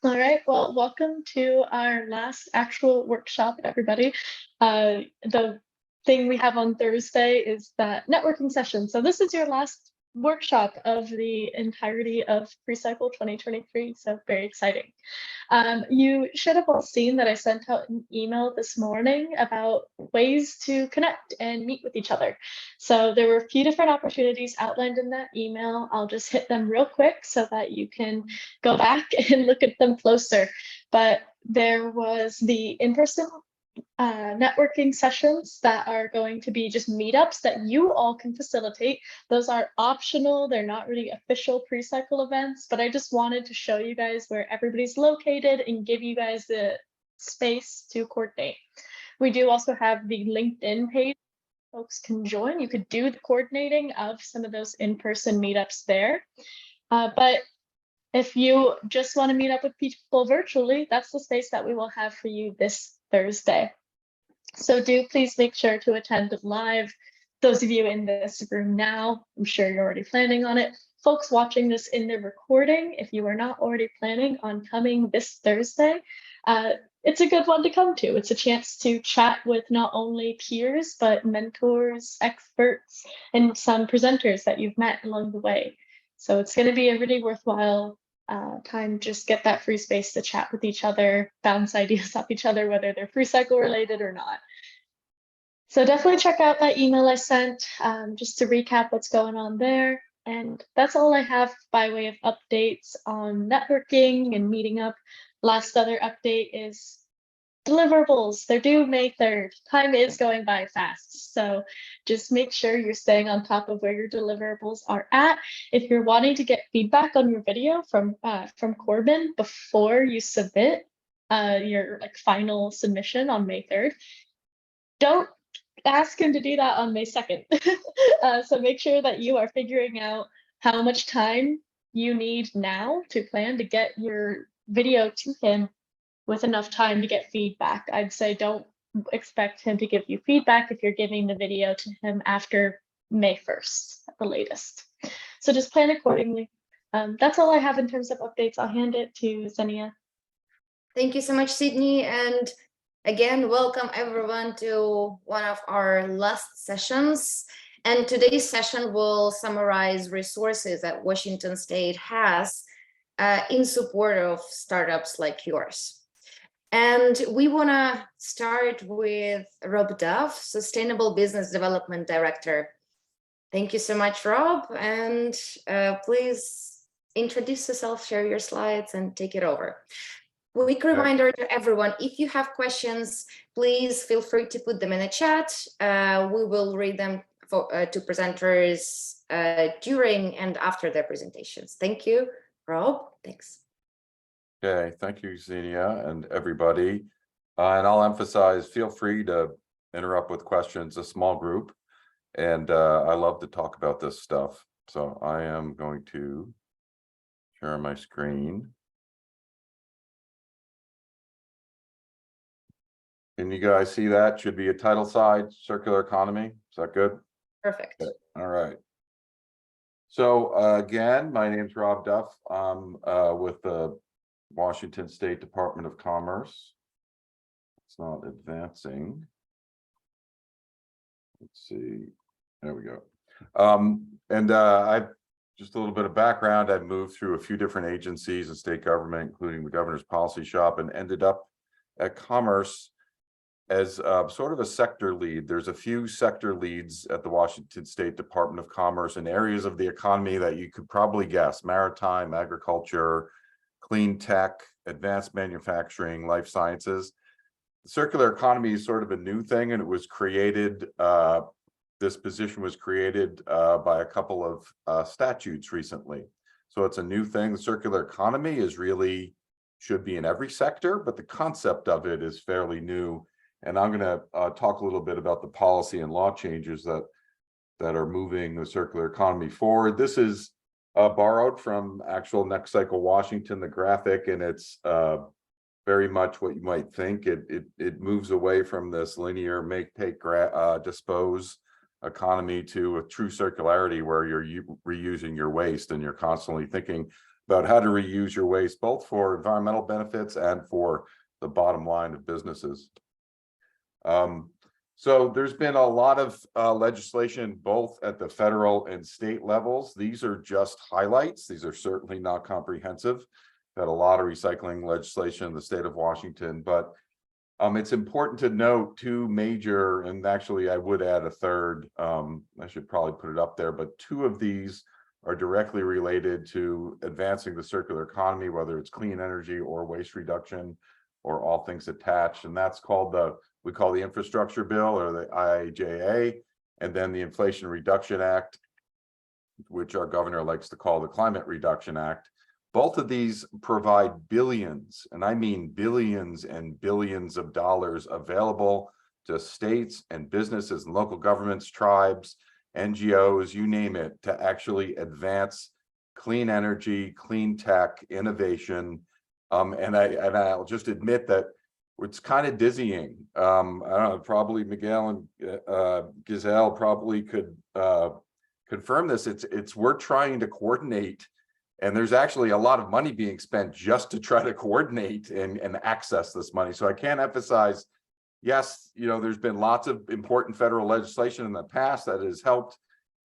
All right, well, welcome to our last actual workshop, everybody. The thing we have on Thursday is that networking session. So this is your last workshop of the entirety of PreCycle 2023, so very exciting. You should have all seen that I sent out an email this morning about ways to connect and meet with each other. So there were a few different opportunities outlined in that email. I'll just hit them real quick so that you can go back and look at them closer. But there was the in-person networking sessions that are going to be just meetups that you all can facilitate. Those are optional. They're not really official PreCycle events, but I just wanted to show you guys where everybody's located and give you guys the space to coordinate. We do also have the LinkedIn page. Folks can join. You could do the coordinating of some of those in-person meetups there. But if you just want to meet up with people virtually, that's the space that we will have for you this Thursday. So do please make sure to attend live. Those of you in this room now, I'm sure you're already planning on it. Folks watching this in the recording, if you are not already planning on coming this Thursday, it's a good one to come to. It's a chance to chat with not only peers, but mentors, experts, and some presenters that you've met along the way. So it's going to be a really worthwhile time. Just get that free space to chat with each other, bounce ideas off each other, whether they're PreCycle related or not. So definitely check out that email I sent just to recap what's going on there. And that's all I have by way of updates on networking and meeting up. Last other update is deliverables. They're due May 3rd. Time is going by fast. So just make sure you're staying on top of where your deliverables are at. If you're wanting to get feedback on your video from Corbin before you submit your final submission on May 3rd, don't ask him to do that on May 2nd. So make sure that you are figuring out how much time you need now to plan to get your video to him with enough time to get feedback. I'd say don't expect him to give you feedback if you're giving the video to him after May 1st at the latest. So just plan accordingly. That's all I have in terms of updates. I'll hand it to Xenia. Thank you so much, Sydney. And again, welcome everyone to one of our last sessions. And today's session will summarize resources that Washington State has in support of startups like yours. And we want to start with Rob Duff, Sustainable Business Development Director. Thank you so much, Rob. And please introduce yourself, share your slides, and take it over. Quick reminder to everyone, if you have questions, please feel free to put them in the chat. We will read them to presenters during and after their presentations. Thank you, Rob. Thanks. Okay, thank you, Xenia, and everybody. And I'll emphasize, feel free to interrupt with questions, a small group. And I love to talk about this stuff. So I am going to share my screen. Can you guys see that? Should be a title side, circular economy. Is that good? Perfect. Okay. All right. So again, my name's Rob Duff. I'm with the Washington State Department of Commerce. It's not advancing. Let's see. There we go. I've just a little bit of background. I've moved through a few different agencies and state government, including the governor's policy shop, and ended up at Commerce as sort of a sector lead. There's a few sector leads at the Washington State Department of Commerce in areas of the economy that you could probably guess: maritime, agriculture, clean tech, advanced manufacturing, life sciences. The circular economy is sort of a new thing, and it was created, this position was created by a couple of statutes recently. So it's a new thing. The circular economy is really, should be in every sector, but the concept of it is fairly new. And I'm gonna talk a little bit about the policy and law changes that are moving the circular economy forward. This is borrowed from actual Next Cycle Washington, the graphic, and it's very much what you might think. It moves away from this linear make, take, dispose economy to a true circularity where you're reusing your waste and you're constantly thinking about how to reuse your waste, both for environmental benefits and for the bottom line of businesses. So there's been a lot of legislation, both at the federal and state levels. These are just highlights. These are certainly not comprehensive. Got a lot of recycling legislation in the state of Washington, but it's important to note two major, and actually I would add a third, I should probably put it up there, but two of these are directly related to advancing the circular economy, whether it's clean energy or waste reduction or all things attached. And that's called we call the infrastructure bill, or the IIJA, and then the Inflation Reduction Act, which our governor likes to call the Climate Reduction Act. Both of these provide billions, and I mean billions and billions of dollars available to states and businesses and local governments, tribes, NGOs, you name it, to actually advance clean energy, clean tech, innovation. And I'll just admit that it's kind of dizzying. I don't know, probably Miguel and Giselle probably could confirm this. We're trying to coordinate, and there's actually a lot of money being spent just to try to coordinate and access this money. So I can't emphasize, yes, there's been lots of important federal legislation in the past that has helped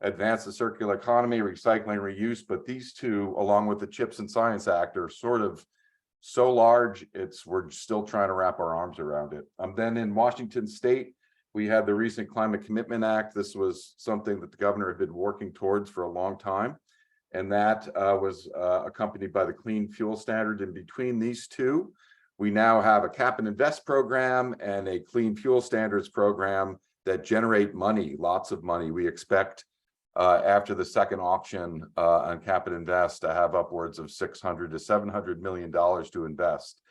advance the circular economy, recycling, reuse, but these two, along with the CHIPS and Science Act, are sort of so large, we're still trying to wrap our arms around it. Then in Washington State, we had the recent Climate Commitment Act. This was something that the governor had been working towards for a long time, and that was accompanied by the Clean Fuel Standard. And between these two, we now have a cap and invest program and a clean fuel standards program that generate money, lots of money. We expect after the second auction on cap and invest to have upwards of $600 to $700 million to invest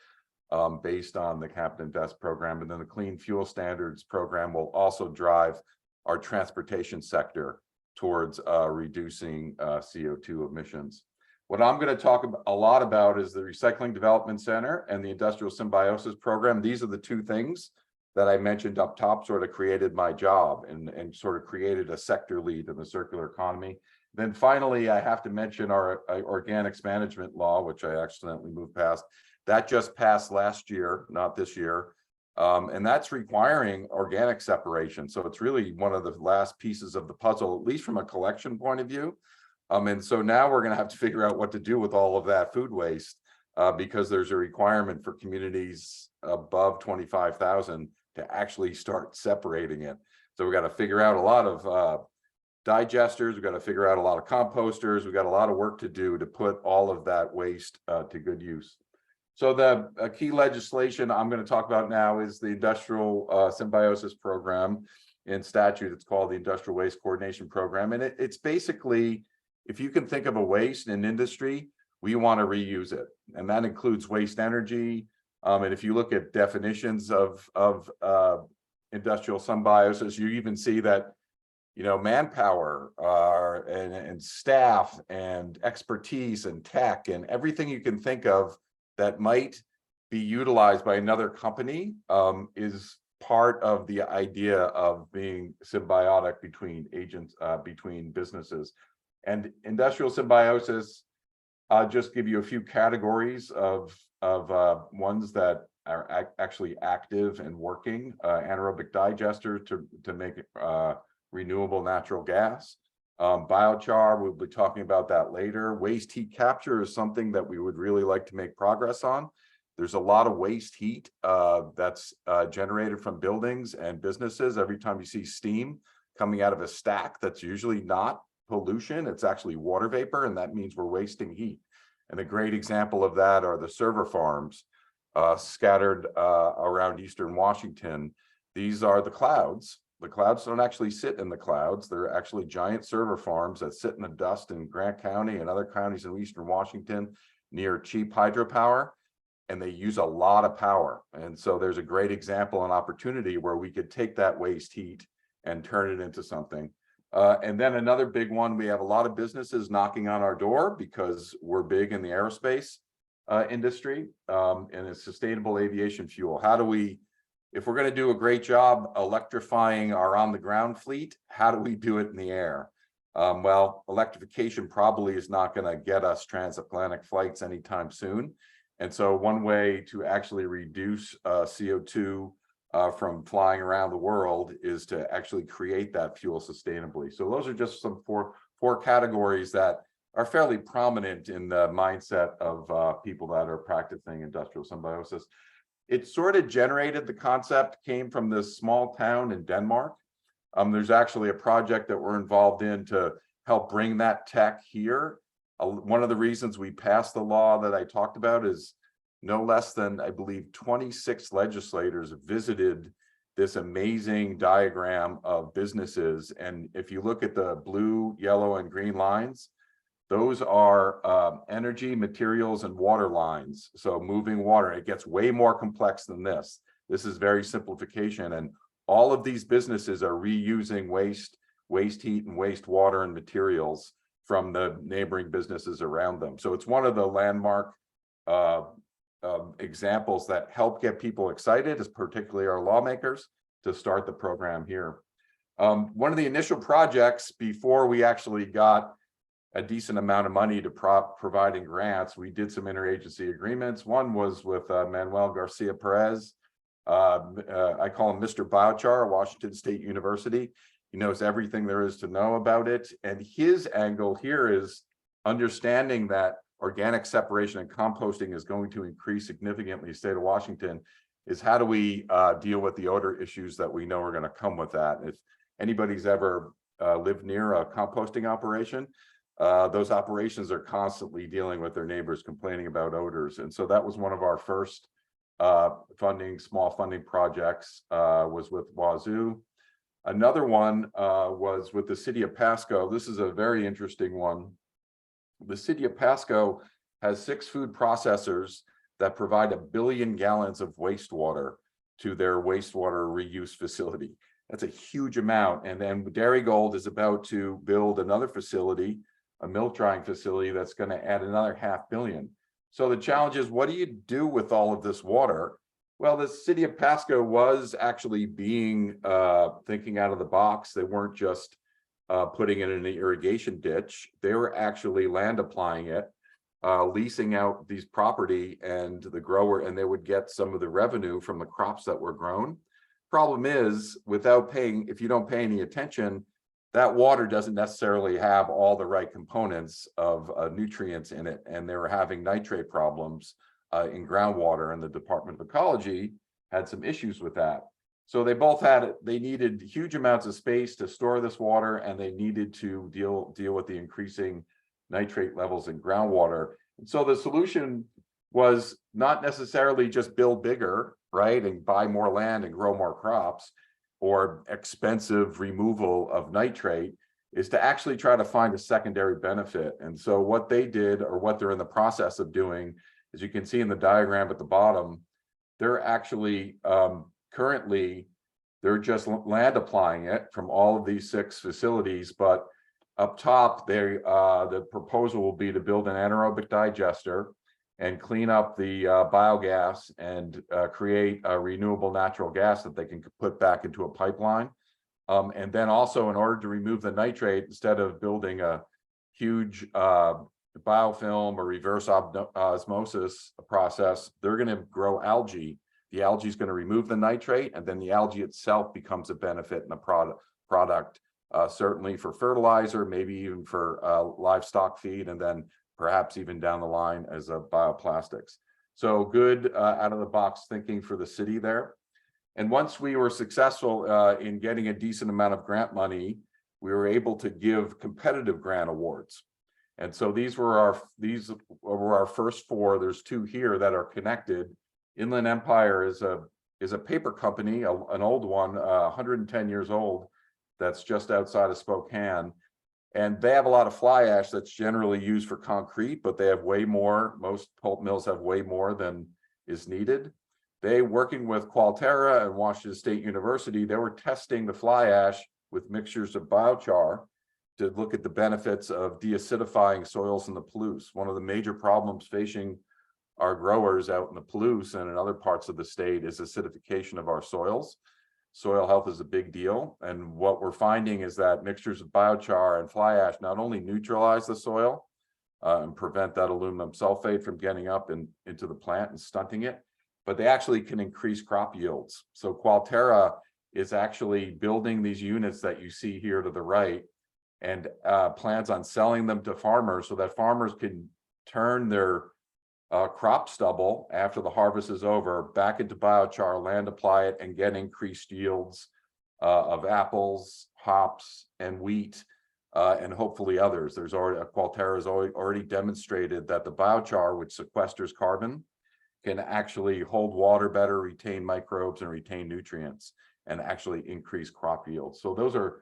based on the cap and invest program. And then the clean fuel standards program will also drive our transportation sector towards reducing CO2 emissions. What I'm going to talk a lot about is the Recycling Development Center and the Industrial Symbiosis Program. These are the two things that I mentioned up top, sort of created my job and sort of created a sector lead in the circular economy. Then finally, I have to mention our organics management law, which I accidentally moved past. That just passed last year, not this year. And that's requiring organic separation. So it's really one of the last pieces of the puzzle, at least from a collection point of view. And so now we're going to have to figure out what to do with all of that food waste because there's a requirement for communities above 25,000 to actually start separating it. So we've got to figure out a lot of digesters, we've got to figure out a lot of composters, we've got a lot of work to do to put all of that waste to good use. So the key legislation I'm going to talk about now is the Industrial Symbiosis Program. In statute, it's called the Industrial Waste Coordination Program. And it's basically, if you can think of a waste in industry, we want to reuse it. And that includes waste energy. And if you look at definitions of industrial symbiosis, you even see that, manpower and staff and expertise and tech and everything you can think of that might be utilized by another company is part of the idea of being symbiotic between agents, between businesses. And industrial symbiosis, I'll just give you a few categories of ones that are actually active and working. Anaerobic digester to make renewable natural gas. Biochar, we'll be talking about that later. Waste heat capture is something that we would really like to make progress on. There's a lot of waste heat that's generated from buildings and businesses. Every time you see steam coming out of a stack, that's usually not pollution, it's actually water vapor, and that means we're wasting heat. And a great example of that are the server farms scattered around Eastern Washington. These are the clouds. The clouds don't actually sit in the clouds. They're actually giant server farms that sit in the dust in Grant County and other counties in Eastern Washington near cheap hydropower, and they use a lot of power. And so there's a great example and opportunity where we could take that waste heat and turn it into something. And then another big one, we have a lot of businesses knocking on our door because we're big in the aerospace industry and it's sustainable aviation fuel. How do we, if we're going to do a great job electrifying our on the ground fleet, how do we do it in the air? Well, electrification probably is not going to get us transatlantic flights anytime soon. And so one way to actually reduce CO2 from flying around the world is to actually create that fuel sustainably. So those are just some four categories that are fairly prominent in the mindset of people that are practicing industrial symbiosis. It sort of generated, the concept came from this small town in Denmark. There's actually a project that we're involved in to help bring that tech here. One of the reasons we passed the law that I talked about is no less than, I believe, 26 legislators visited this amazing diagram of businesses. And if you look at the blue, yellow, and green lines, those are energy, materials, and water lines. So moving water, it gets way more complex than this. This is very simplification. And all of these businesses are reusing waste heat, and wastewater and materials from the neighboring businesses around them. So it's one of the landmark examples that help get people excited, particularly our lawmakers, to start the program here. One of the initial projects before we actually got a decent amount of money to providing grants, we did some interagency agreements. One was with Manuel Garcia Perez. I call him Mr. Biochar, Washington State University. He knows everything there is to know about it. And his angle here is understanding that organic separation and composting is going to increase significantly in the state of Washington, is how do we deal with the odor issues that we know are going to come with that. If anybody's ever lived near a composting operation, those operations are constantly dealing with their neighbors complaining about odors. And so that was one of our first small funding projects, was with Wazoo. Another one was with the city of Pasco. This is a very interesting one. The city of Pasco has 6 food processors that provide 1 billion gallons of wastewater to their wastewater reuse facility. That's a huge amount. And then Dairygold is about to build another facility, a milk drying facility, that's going to add another 500 million. So the challenge is, what do you do with all of this water? Well, the city of Pasco was actually being thinking out of the box. They weren't just putting it in an irrigation ditch. They were actually land applying it, leasing out these property and the grower, and they would get some of the revenue from the crops that were grown. Problem is, if you don't pay any attention, that water doesn't necessarily have all the right components of nutrients in it, and they were having nitrate problems in groundwater, and the Department of Ecology had some issues with that. So they needed huge amounts of space to store this water, and they needed to deal with the increasing nitrate levels in groundwater. And so the solution was not necessarily just build bigger, right, and buy more land and grow more crops, or expensive removal of nitrate, is to actually try to find a secondary benefit. And so what they did, or what they're in the process of doing, as you can see in the diagram at the bottom, they're actually currently, they're just land applying it from all of these 6 facilities. But up top, the proposal will be to build an anaerobic digester and clean up the biogas and create a renewable natural gas that they can put back into a pipeline. And then also, in order to remove the nitrate, instead of building a huge biofilm or reverse osmosis process, they're going to grow algae. The algae is going to remove the nitrate, and then the algae itself becomes a benefit in the product, certainly for fertilizer, maybe even for livestock feed, and then perhaps even down the line as bioplastics. So good out of the box thinking for the city there. And once we were successful in getting a decent amount of grant money, we were able to give competitive grant awards. And so these were our first 4. There's 2 here that are connected. Inland Empire is a paper company, an old one, 110 years old, that's just outside of Spokane. And they have a lot of fly ash that's generally used for concrete, but they have way more. Most pulp mills have way more than is needed. They, working with Qualterra and Washington State University, they were testing the fly ash with mixtures of biochar to look at the benefits of deacidifying soils in the Palouse. One of the major problems facing our growers out in the Palouse and in other parts of the state is acidification of our soils. soil health is a big deal. And what we're finding is that mixtures of biochar and fly ash not only neutralize the soil and prevent that aluminum sulfate from getting up into the plant and stunting it, but they actually can increase crop yields. So Qualterra is actually building these units that you see here to the right, and plans on selling them to farmers so that farmers can turn their crop stubble after the harvest is over back into biochar, land apply it, and get increased yields of apples, hops, and wheat, and hopefully others. There's already Qualterra has already demonstrated that the biochar, which sequesters carbon, can actually hold water better, retain microbes, and retain nutrients, and actually increase crop yields. So those are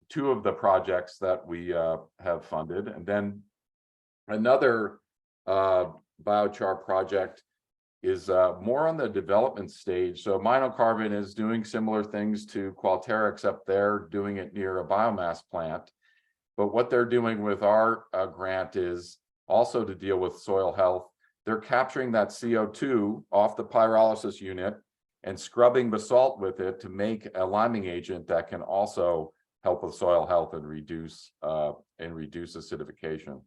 two of the projects that we have funded. And then another biochar project is more on the development stage. So Minocarbon is doing similar things to Qualterra, except they're doing it near a biomass plant. But what they're doing with our grant is also to deal with soil health. They're capturing that CO2 off the pyrolysis unit and scrubbing basalt with it to make a liming agent that can also help with soil health and reduce acidification.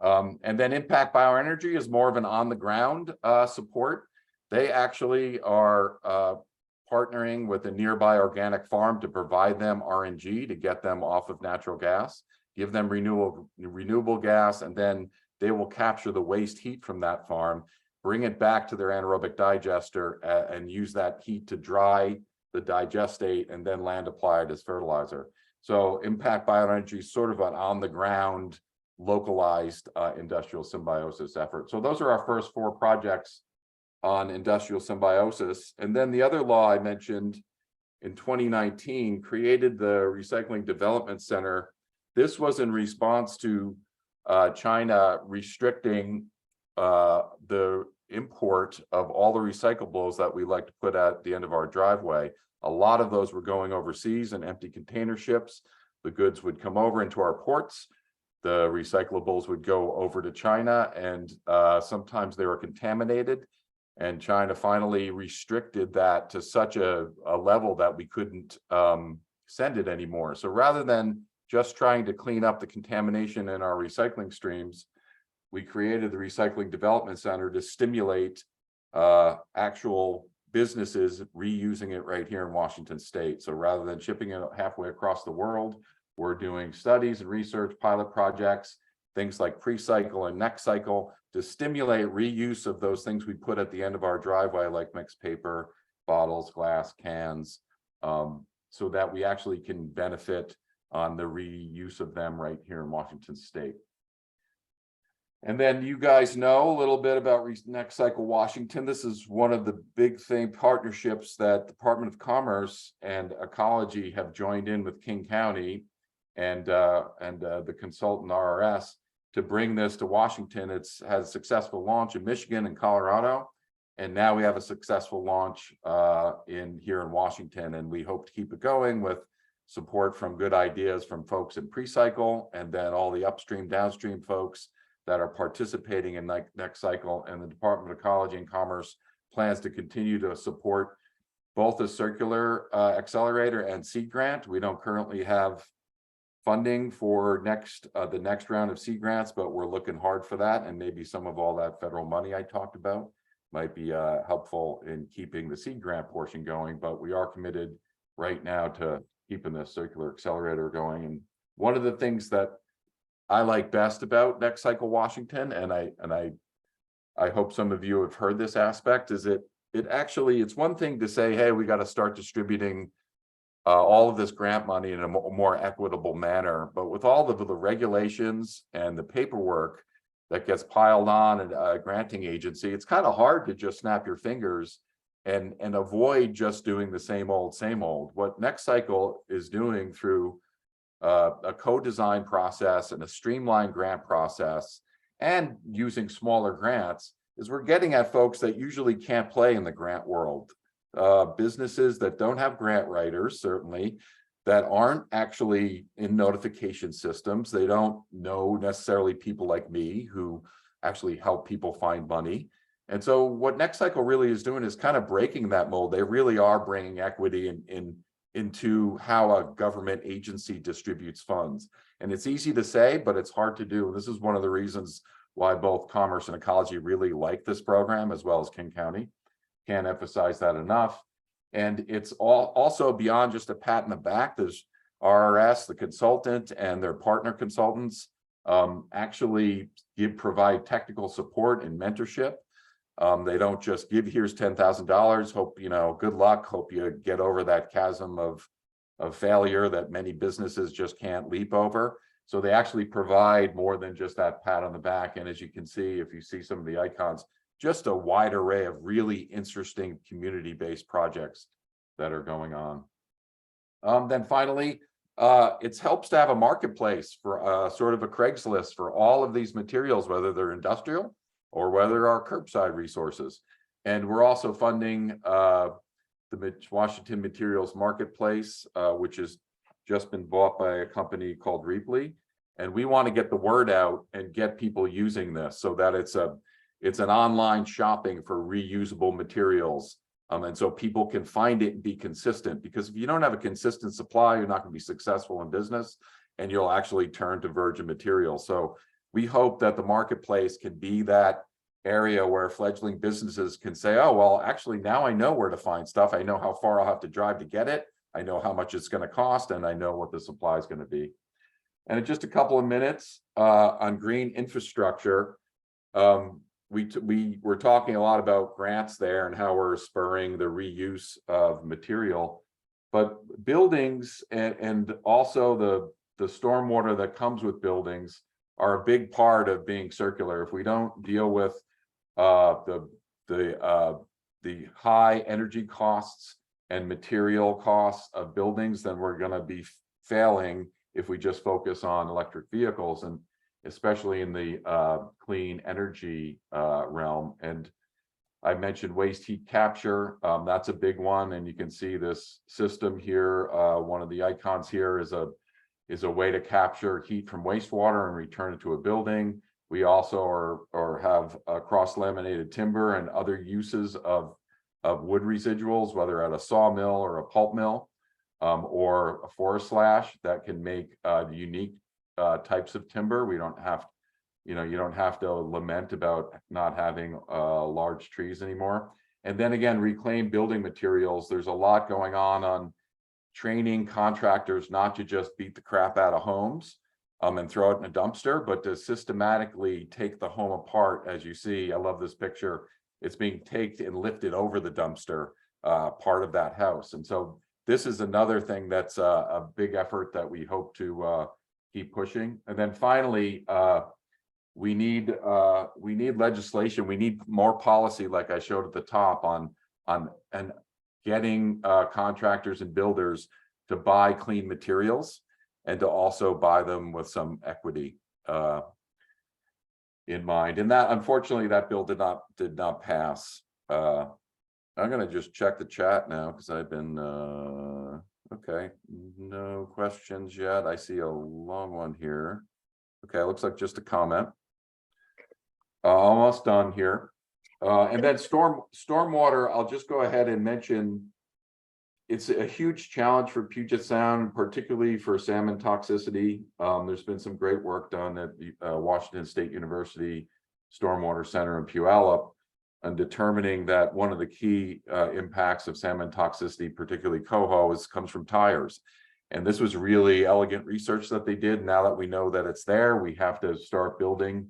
And then Impact Bioenergy is more of an on-the-ground support. They actually are partnering with a nearby organic farm to provide them RNG to get them off of natural gas, give them renewable gas, and then they will capture the waste heat from that farm, bring it back to their anaerobic digester, and use that heat to dry the digestate and then land apply it as fertilizer. So Impact Bioenergy is sort of an on-the-ground, localized industrial symbiosis effort. So those are our first 4 projects on industrial symbiosis. And then the other law I mentioned in 2019 created the Recycling Development Center. This was in response to China restricting the import of all the recyclables that we like to put at the end of our driveway. A lot of those were going overseas in empty container ships. The goods would come over into our ports. The recyclables would go over to China, and sometimes they were contaminated. And China finally restricted that to such a level that we couldn't send it anymore. So rather than just trying to clean up the contamination in our recycling streams, we created the Recycling Development Center to stimulate actual businesses reusing it right here in Washington State. So rather than shipping it halfway across the world, we're doing studies and research, pilot projects, things like PreCycle and NextCycle to stimulate reuse of those things we put at the end of our driveway, like mixed paper, bottles, glass, cans, so that we actually can benefit on the reuse of them right here in Washington State. And then you guys know a little bit about NextCycle Washington. This is one of the big partnerships that Department of Commerce and Ecology have joined in with King County and the consultant RRS to bring this to Washington. It's had a successful launch in Michigan and Colorado, and now we have a successful launch here in Washington, and we hope to keep it going with support from good ideas from folks in PreCycle, and then all the upstream, downstream folks that are participating in NextCycle. And the Department of Ecology and Commerce plans to continue to support both the circular accelerator and seed grant. We don't currently have funding for the next round of seed grants, but we're looking hard for that, and maybe some of all that federal money I talked about might be helpful in keeping the seed grant portion going. But we are committed right now to keeping the circular accelerator going. And one of the things that I like best about NextCycle Washington, and I hope some of you have heard this aspect, is it's one thing to say, hey, we got to start distributing all of this grant money in a more equitable manner. But with all of the regulations and the paperwork that gets piled on at a granting agency, it's kind of hard to just snap your fingers and avoid just doing the same old. What NextCycle is doing through a co-design process and a streamlined grant process and using smaller grants is we're getting at folks that usually can't play in the grant world. Businesses that don't have grant writers, certainly, that aren't actually in notification systems. They don't know necessarily people like me who actually help people find money. And so what NextCycle really is doing is kind of breaking that mold. They really are bringing equity in into how a government agency distributes funds. And it's easy to say, but it's hard to do. This is one of the reasons why both Commerce and Ecology really like this program, as well as King County. Can't emphasize that enough. And it's also beyond just a pat in the back. There's RRS, the consultant, and their partner consultants actually provide technical support and mentorship. They don't just give, here's $10,000, hope, good luck, hope you get over that chasm of failure that many businesses just can't leap over. So they actually provide more than just that pat on the back. And as you can see, if you see some of the icons, just a wide array of really interesting community-based projects that are going on. Then finally, it helps to have a marketplace for sort of a Craigslist for all of these materials, whether they're industrial or whether are curbside resources. And we're also funding the Washington Materials Marketplace, which has just been bought by a company called Reaply. And we want to get the word out and get people using this so that it's an online shopping for reusable materials. And so people can find it and be consistent, because if you don't have a consistent supply, you're not going to be successful in business, and you'll actually turn to virgin materials. So we hope that the marketplace can be that area where fledgling businesses can say, oh, well, actually, now I know where to find stuff. I know how far I'll have to drive to get it. I know how much it's going to cost, and I know what the supply is going to be. And in just a couple of minutes on green infrastructure, we were talking a lot about grants there and how we're spurring the reuse of material, but buildings and also the stormwater that comes with buildings are a big part of being circular. If we don't deal with the high energy costs and material costs of buildings, then we're going to be failing if we just focus on electric vehicles, and especially in the clean energy realm. And I mentioned waste heat capture. That's a big one. And you can see this system here. One of the icons here is a way to capture heat from wastewater and return it to a building. We also have cross-laminated timber and other uses of wood residuals, whether at a sawmill or a pulp mill, or a forest slash that can make unique types of timber. We don't have, you don't have to lament about not having large trees anymore. And then again, reclaim building materials. There's a lot going on training contractors not to just beat the crap out of homes and throw it in a dumpster, but to systematically take the home apart. As you see, I love this picture. It's being taken and lifted over the dumpster, part of that house. And so this is another thing that's a big effort that we hope to keep pushing. And then finally, we need legislation. We need more policy, like I showed at the top, on and getting contractors and builders to buy clean materials and to also buy them with some equity in mind. And that, unfortunately, that bill did not pass. I'm going to just check the chat now because I've been okay. No questions yet. I see a long one here. Okay, looks like just a comment. Almost done here. And then stormwater, I'll just go ahead and mention it's a huge challenge for Puget Sound, particularly for salmon toxicity. There's been some great work done at the Washington State University Stormwater Center in Puyallup on determining that one of the key impacts of salmon toxicity, particularly coho, comes from tires. And this was really elegant research that they did. Now that we know that it's there, we have to start building,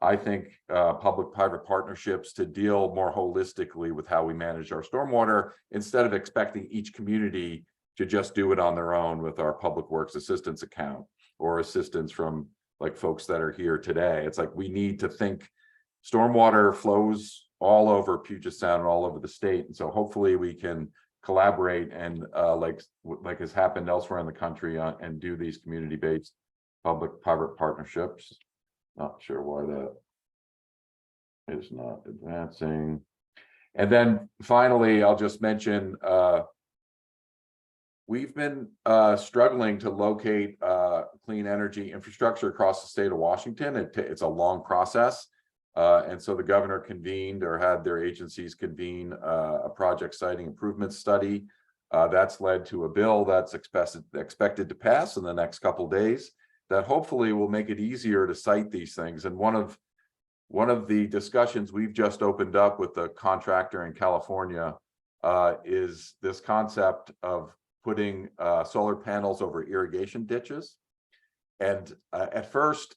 I think, public-private partnerships to deal more holistically with how we manage our stormwater, instead of expecting each community to just do it on their own with our public works assistance account or assistance from like folks that are here today. It's like we need to think stormwater flows all over Puget Sound and all over the state. And so hopefully we can collaborate and like has happened elsewhere in the country and do these community-based public-private partnerships. Not sure why that is not advancing. And then finally, I'll just mention, we've been struggling to locate clean energy infrastructure across the state of Washington. It's a long process. And so the governor convened, or had their agencies convene, a project siting improvement study That's led to a bill that's expected to pass in the next couple days that hopefully will make it easier to cite these things. And one of the discussions we've just opened up with the contractor in California is this concept of putting solar panels over irrigation ditches. And at first,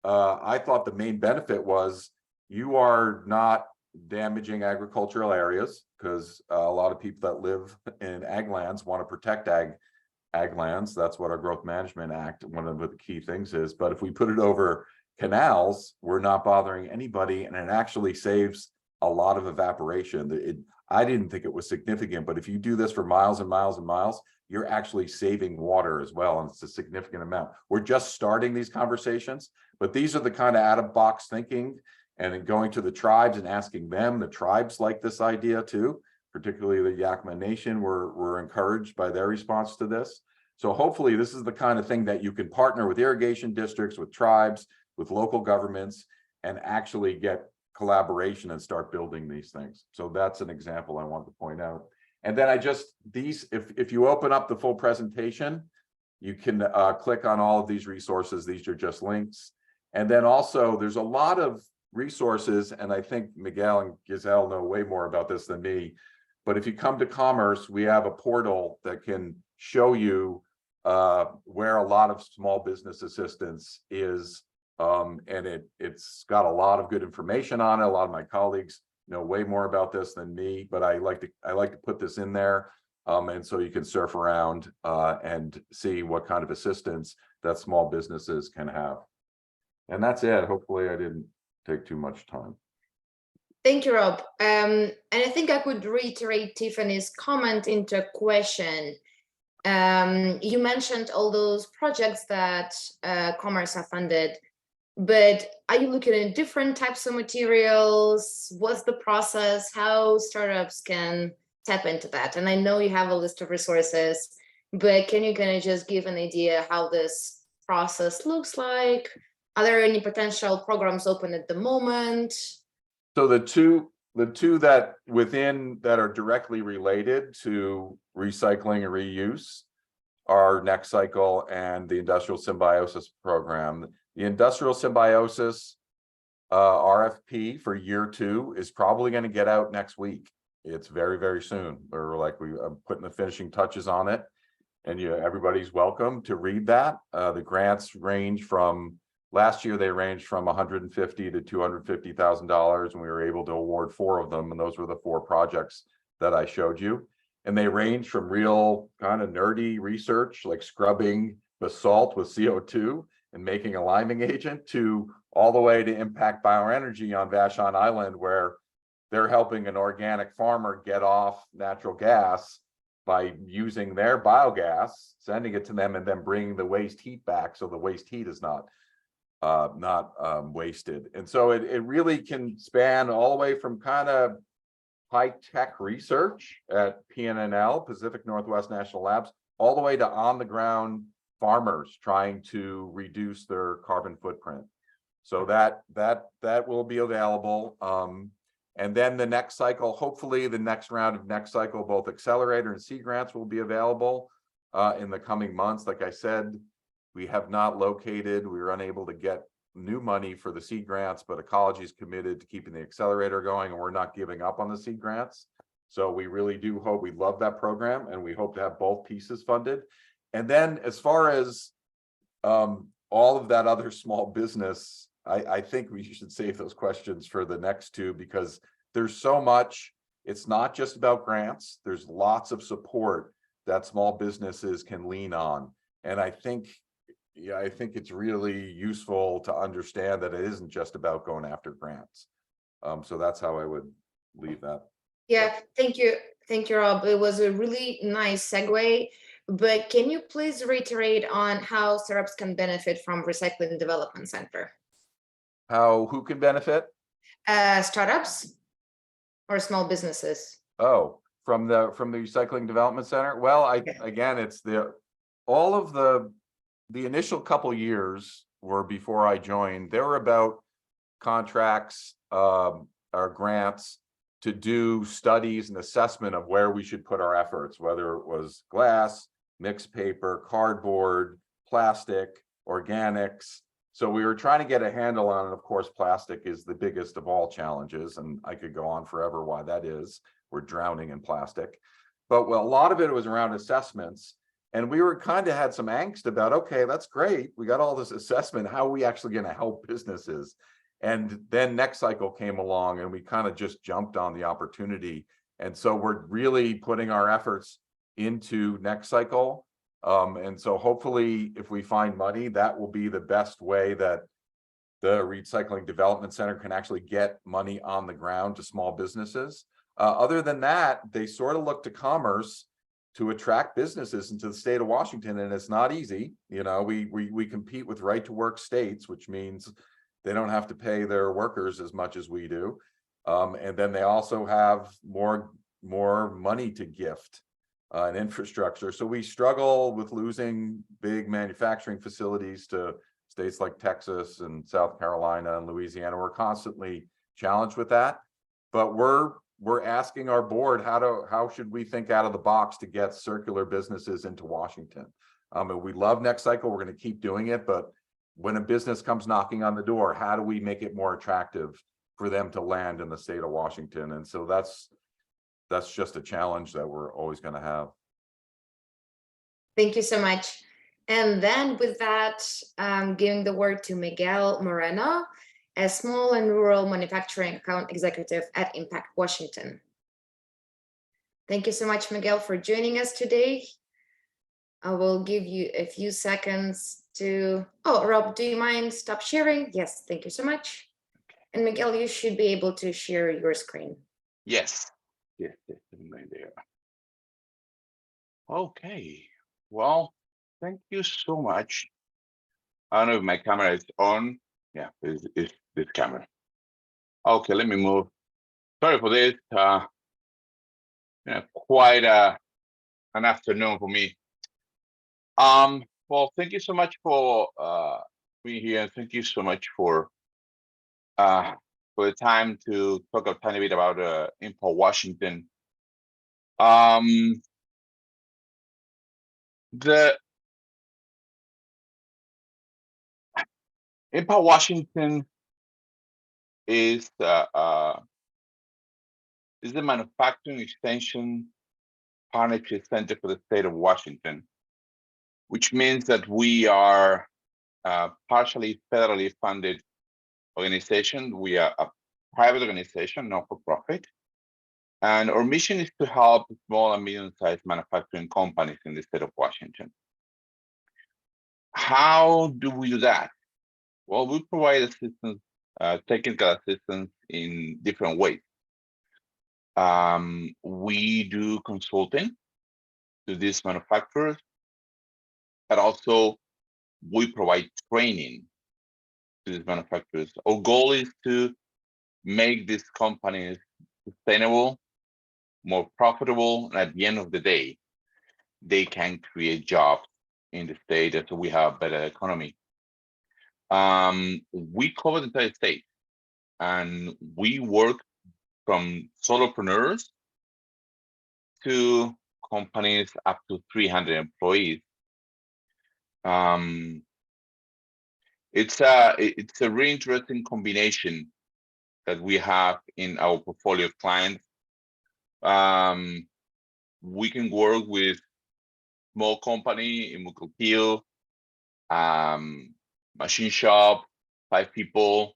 I thought the main benefit was you are not damaging agricultural areas, because a lot of people that live in ag lands want to protect ag lands. That's what our Growth Management Act, one of the key things is. But if we put it over canals, we're not bothering anybody, and it actually saves a lot of evaporation. I didn't think it was significant, but if you do this for miles and miles and miles, you're actually saving water as well, and it's a significant amount. We're just starting these conversations, but these are the kind of out-of-box thinking, and then going to the tribes and asking them. The tribes like this idea too, particularly the Yakama Nation were encouraged by their response to this. So hopefully this is the kind of thing that you can partner with irrigation districts, with tribes, with local governments, and actually get collaboration and start building these things. So that's an example I want to point out. And then if you open up the full presentation, you can click on all of these resources. These are just links. And then also there's a lot of resources, and I think Miguel and Giselle know way more about this than me, but if you come to Commerce, we have a portal that can show you where a lot of small business assistance is, and it's got a lot of good information on it. A lot of my colleagues know way more about this than me, but I like to put this in there, and so you can surf around and see what kind of assistance that small businesses can have. And that's it. Hopefully I didn't take too much time. Thank you, Rob. And I think I could reiterate Tiffany's comment into a question. You mentioned all those projects that Commerce have funded, but are you looking at different types of materials? What's the process? How startups can tap into that? And I know you have a list of resources, but can you kind of just give an idea how this process looks like? Are there any potential programs open at the moment? So the two that are directly related to recycling and reuse are PreCycle and the Industrial Symbiosis program. The Industrial Symbiosis RFP for year 2 is probably going to get out next week. It's very, very soon. I'm putting the finishing touches on it, and everybody's welcome to read that. The grants range from last year, they ranged from $150,000 to $250,000, and we were able to award 4 of them. And those were the 4 projects that I showed you. And they range from real kind of nerdy research, like scrubbing basalt with CO2 and making a liming agent, to all the way to impact bioenergy on Vashon Island, where they're helping an organic farmer get off natural gas by using their biogas, sending it to them, and then bringing the waste heat back, so the waste heat is not wasted. And so it really can span all the way from kind of high-tech research at PNNL, Pacific Northwest National Labs, all the way to on-the-ground farmers trying to reduce their carbon footprint. So that will be available. And then the next cycle, hopefully the next round of next cycle, both accelerator and seed grants will be available in the coming months. Like I said, we have not located, we were unable to get new money for the seed grants, but Ecology is committed to keeping the accelerator going, and we're not giving up on the seed grants. So we really do hope, we love that program, and we hope to have both pieces funded. And then as far as all of that other small business, I think we should save those questions for the next 2, because there's so much. It's not just about grants. There's lots of support that small businesses can lean on. And I think it's really useful to understand that it isn't just about going after grants. So that's how I would leave that. Yeah, thank you. Thank you, Rob. It was a really nice segue, but can you please reiterate on how startups can benefit from Recycling Development Center? Who can benefit? Startups or small businesses? Oh, from the Recycling Development Center? Well, again, it's all of the initial couple years were, before I joined, they were about contracts or grants to do studies and assessment of where we should put our efforts, whether it was glass, mixed paper, cardboard, plastic, organics. So we were trying to get a handle on it. Of course, plastic is the biggest of all challenges, and I could go on forever why that is. We're drowning in plastic. But a lot of it was around assessments. And we were kind of had some angst about, okay, that's great. We got all this assessment. How are we actually going to help businesses? And then PreCycle came along and we kind of just jumped on the opportunity. And so we're really putting our efforts into PreCycle. And so hopefully if we find money, that will be the best way that the Recycling Development Center can actually get money on the ground to small businesses. Other than that, they sort of look to commerce to attract businesses into the state of Washington, and it's not easy. You know, we compete with right to work states, which means they don't have to pay their workers as much as we do. And then they also have more money to gift and infrastructure. So we struggle with losing big manufacturing facilities to states like Texas and South Carolina and Louisiana. We're constantly challenged with that, but we're asking our board how should we think out of the box to get circular businesses into Washington. And we love PreCycle. We're going to keep doing it, but when a business comes knocking on the door, how do we make it more attractive for them to land in the state of Washington? And so that's just a challenge that we're always going to have. Thank you so much. And then with that, giving the word to Miguel Moreno, a small and rural manufacturing account executive at Impact Washington. Thank you so much, Miguel, for joining us today. I will give you a few seconds to, oh, Rob, do you mind stop sharing? Yes, thank you so much. And Miguel, you should be able to share your screen. Yes, I'm right there. Okay, well, thank you so much. I don't know if my camera is on. Yeah, it's this camera. Okay, let me move. Sorry for this. Quite an afternoon for me. Well, thank you so much for being here. Thank you so much for the time to talk a tiny bit about Impact Washington. The Impact Washington is the manufacturing extension partnership center for the state of Washington, which means that we are a partially federally funded organization. We are a private organization, not for profit. And our mission is to help small and medium-sized manufacturing companies in the state of Washington. How do we do that? Well, we provide assistance, technical assistance in different ways. We do consulting to these manufacturers, but also we provide training to these manufacturers. Our goal is to make these companies sustainable, more profitable, and at the end of the day, they can create jobs in the state so we have a better economy. We cover the entire state, and we work from solopreneurs to companies up to 300 employees. It's a really interesting combination that we have in our portfolio of clients. We can work with small company in Mukilteo, machine shop, 5 people,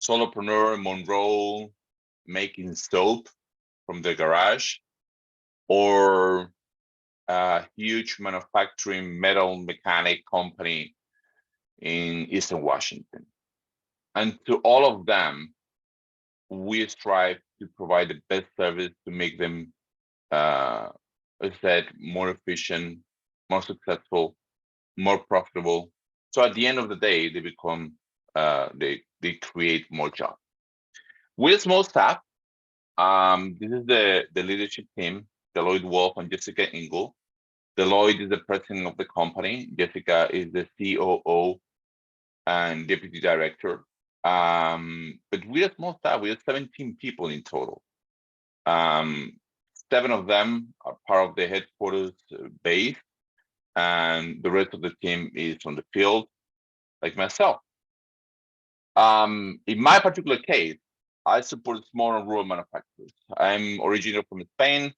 solopreneur in Monroe, making soap from the garage, or a huge manufacturing metal mechanic company in Eastern Washington. And to all of them, we strive to provide the best service to make them, as I said, more efficient, more successful, more profitable. So at the end of the day, they become, they create more jobs. We're a small staff. This is the leadership team, Deloitte Wolf and Jessica Ingle. Deloitte is the president of the company. Jessica is the COO and deputy director. But we're a small staff. We have 17 people in total. 7 of them are part of the headquarters base, and the rest of the team is on the field, like myself. In my particular case, I support small and rural manufacturers. I'm originally from Spain.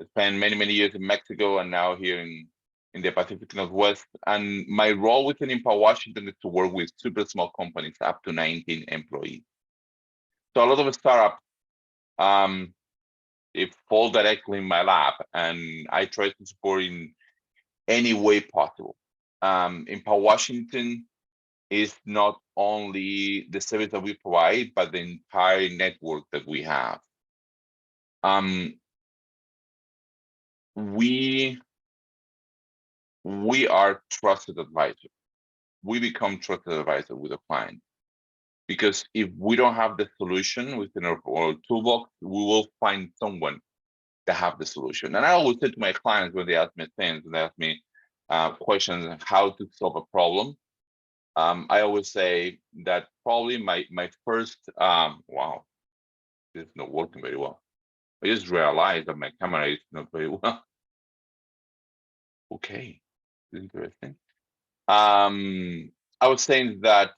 I spent many years in Mexico and now here in the Pacific Northwest. And my role within Empower Washington is to work with super small companies up to 19 employees. So a lot of startups, it fall directly in my lap, and I try to support in any way possible. Empower Washington is not only the service that we provide, but the entire network that we have. We are trusted advisors. We become trusted advisor with a client, because if we don't have the solution within our toolbox, we will find someone that have the solution. And I always say to my clients when they ask me things and they ask me questions on how to solve a problem, I always say that probably my first wow, this is not working very well. I just realized that my camera is not very well. Okay, interesting. I was saying that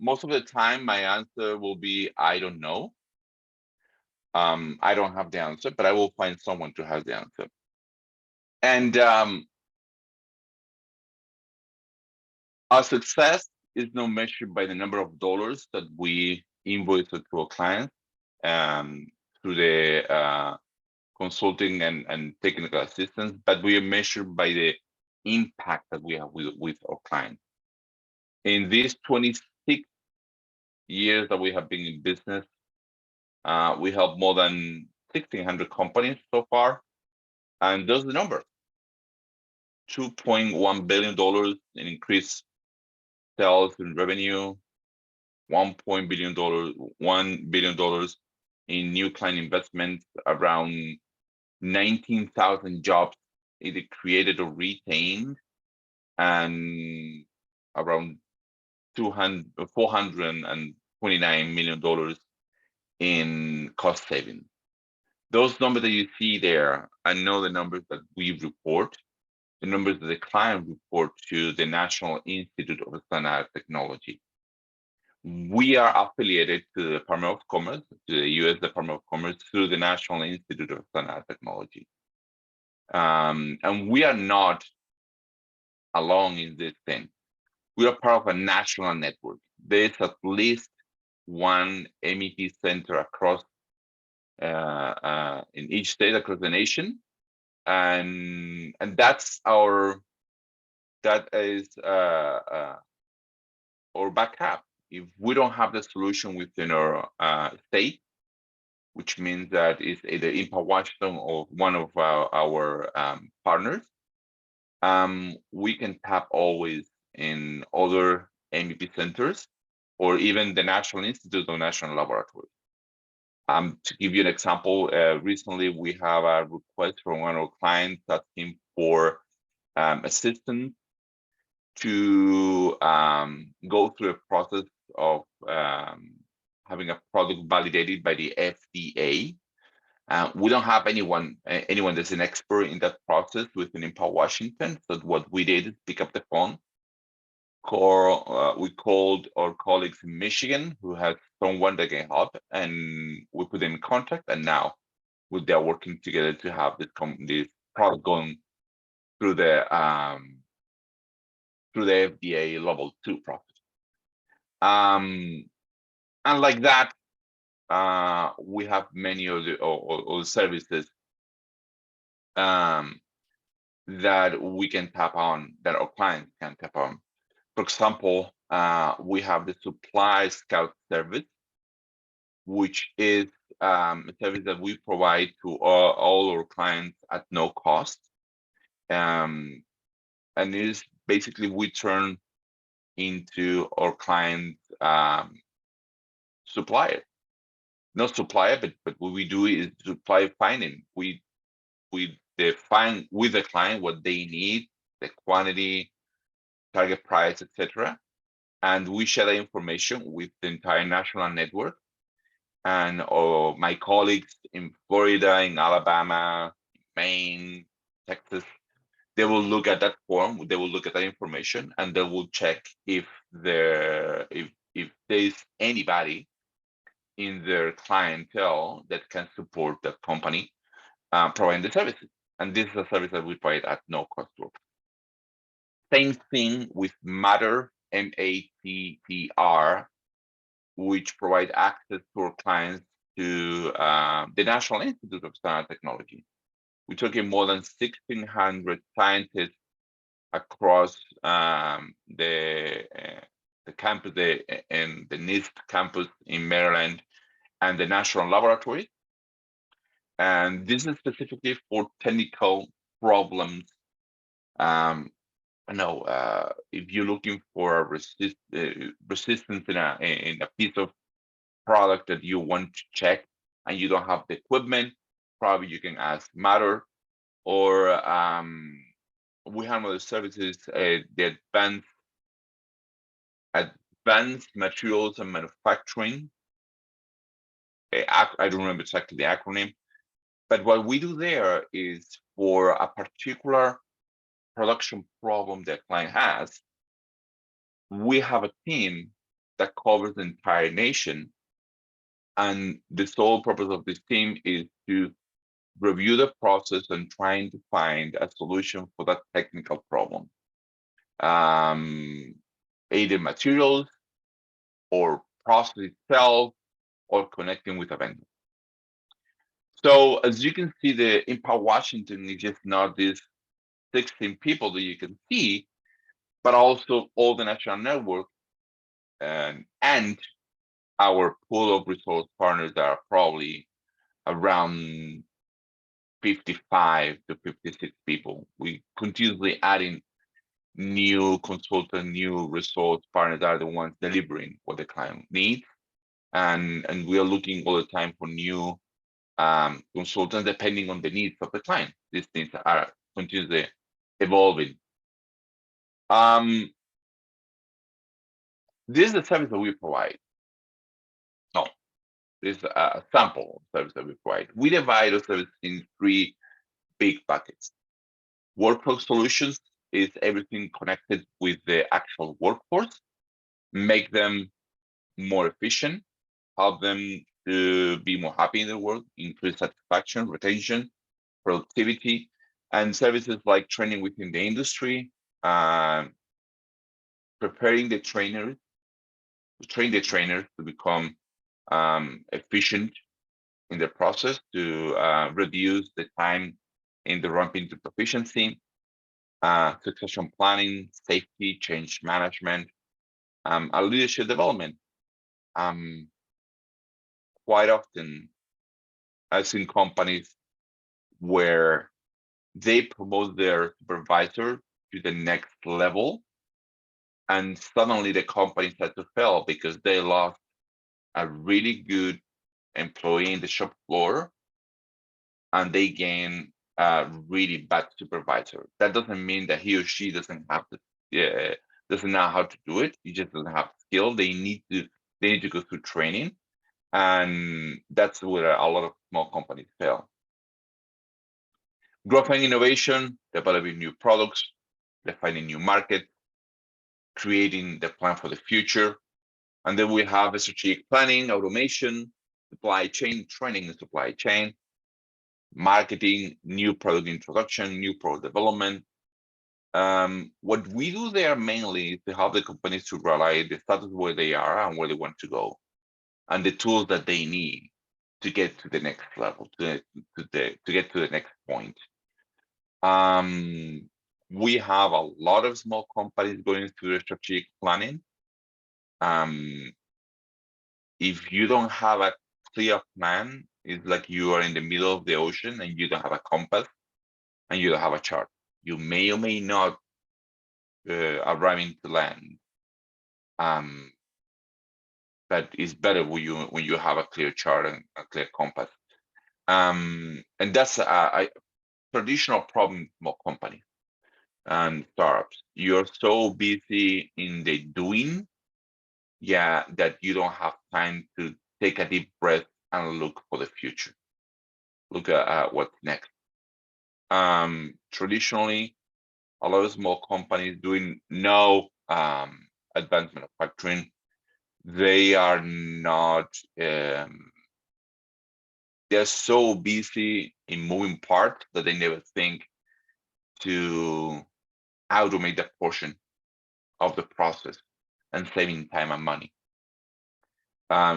most of the time my answer will be I don't know. I don't have the answer, but I will find someone to have the answer. And our success is not measured by the number of dollars that we invoice to our clients through the consulting and technical assistance, but we are measured by the impact that we have with our clients. In these 26 years that we have been in business, we helped more than 1,600 companies so far, and those are the numbers. $2.1 billion in increased sales and revenue, $1 billion in new client investments, around 19,000 jobs either created or retained, and around $429 million in cost savings. Those numbers that you see there, I know the numbers that we report, the numbers that the client report to the National Institute of Standard Technology. We are affiliated to the Department of Commerce, to the U.S. Department of Commerce, through the National Institute of Standard Technology. And we are not alone in this thing. We are part of a national network. There's at least one MEP center across in each state across the nation, and that is our backup. If we don't have the solution within our state, which means that it's either Empower Washington or one of our partners, we can tap always in other MEP centers or even the National Institute of National Laboratories. To give you an example, recently we have a request from one of our clients asking for assistance to go through a process of having a product validated by the FDA. We don't have anyone that's an expert in that process within Empower Washington. So what we did is pick up the phone, we called our colleagues in Michigan who had someone that can help, and we put them in contact. And now they're working together to have this product going through the FDA level 2 process. And like that, we have many of the services that we can tap on, that our clients can tap on. For example, we have the Supply Scout service, which is a service that we provide to all our clients at no cost. And it is basically we turn into our client supplier. Not supplier, but what we do is supply finding. We define with the client what they need, the quantity, target price, etc. And we share the information with the entire national network. and my colleagues in Florida, in Alabama, Maine, Texas, they will look at that form, they will look at that information, and they will check if there's anybody in their clientele that can support the company providing the services. And this is a service that we provide at no cost to us. Same thing with Matter, MATTR, which provide access to our clients to the National Institute of Science and Technology. We're talking more than 1,600 scientists across the campus, and the NIST campus in Maryland, and the National Laboratory. And this is specifically for technical problems. If you're looking for a resistance in a piece of product that you want to check and you don't have the equipment, probably you can ask Matter. Or we have other services, the advanced materials and manufacturing. I don't remember exactly the acronym, but what we do there is for a particular production problem that client has, we have a team that covers the entire nation. And the sole purpose of this team is to review the process and trying to find a solution for that technical problem. Either materials or process itself or connecting with a vendor. So as you can see, the Impact Washington is just not these 16 people that you can see, but also all the national network and our pool of resource partners that are probably around 55 to 56 people. We continuously adding new consultant, new resource partners that are the ones delivering what the client needs. And we are looking all the time for new consultants depending on the needs of the client. These things are continuously evolving. This is the service that we provide. No, this is a sample of service that we provide. We divide the service in 3 big buckets. Workforce solutions is everything connected with the actual workforce, make them more efficient, help them to be more happy in their work, increase satisfaction, retention, productivity, and services like training within the industry, preparing the trainers, to train the trainers to become efficient in the process, to reduce the time in the ramp into proficiency, succession planning, safety, change management, and leadership development. Quite often, I've seen companies where they promote their supervisor to the next level, and suddenly the company starts to fail because they lost a really good employee in the shop floor, and they gain a really bad supervisor. That doesn't mean that he or she doesn't know how to do it. He just doesn't have skill. They need to go through training, and that's where a lot of small companies fail. Growth and innovation, developing new products, defining new markets, creating the plan for the future. And then we have strategic planning, automation, supply chain, training and supply chain, marketing, new product introduction, new product development. What we do there mainly is to help the companies to realize the status where they are and where they want to go, and the tools that they need to get to the next level, to get to the next point. We have a lot of small companies going through the strategic planning. If you don't have a clear plan, it's like you are in the middle of the ocean and you don't have a compass and you don't have a chart. You may or may not arrive to land. But it's better when you have a clear chart and a clear compass. And that's a traditional problem in small companies and startups. You're so busy in the doing, that you don't have time to take a deep breath and look for the future. Look at what's next. Traditionally, a lot of small companies doing no advanced manufacturing, they are not, they're so busy in moving parts that they never think to automate that portion of the process and saving time and money.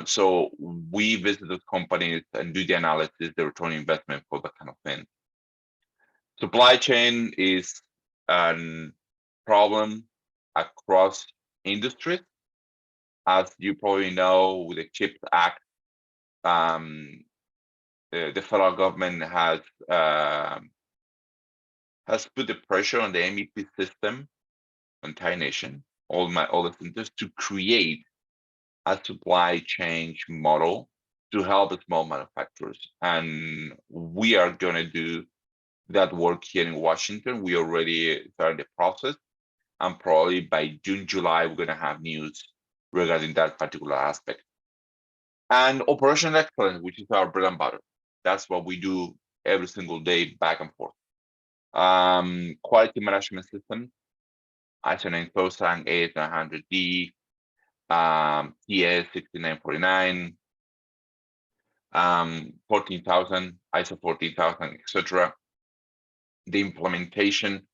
So we visit those companies and do the analysis, the return on investment for that kind of thing. Supply chain is a problem across industries. As you probably know, with the CHIPS Act, the federal government has put the pressure on the MEP system, entire nation, all the centers, to create a supply chain model to help the small manufacturers. And we are going to do that work here in Washington. We already started the process, and probably by June, July, we're going to have news regarding that particular aspect. And operational excellence, which is our bread and butter. That's what we do every single day, back and forth. Quality management system, ISO 9000, AS900D, TS 6949, 14,000, ISO 14,000, etc. The implementation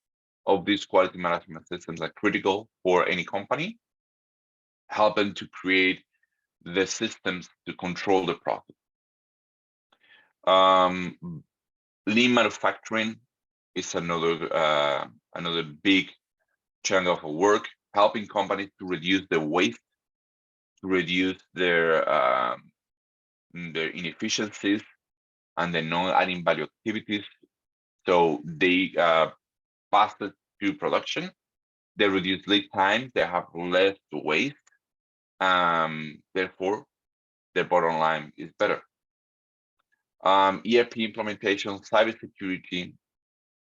of these quality management systems are critical for any company, helping to create the systems to control the process. Lean manufacturing is another big chunk of work, helping companies to reduce their waste, to reduce their inefficiencies and the non-adding value activities. So they faster to production, they reduce lead time, they have less waste. Therefore, their bottom line is better. ERP implementation, cybersecurity,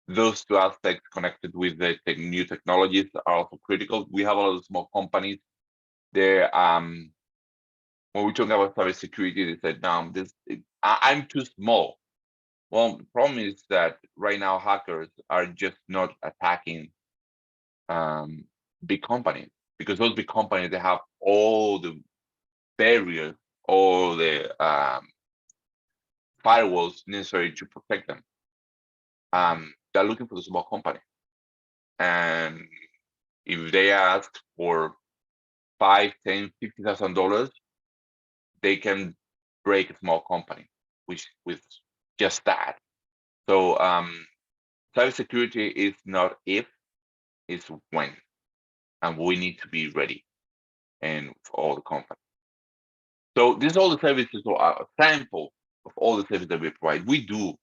those two aspects connected with the new technologies are also critical. We have a lot of small companies. They're when we talk about cybersecurity, they said, "No, I'm too small." Well, the problem is that right now hackers are just not attacking big companies, because those big companies, they have all the barriers, all the firewalls necessary to protect them. They're looking for the small company, and if they ask for $5, $10, $50,000, they can break a small company with just that. So cybersecurity is not if, it's when, and we need to be ready and for all the companies. So this is all the services, or a sample of all the services that we provide. We do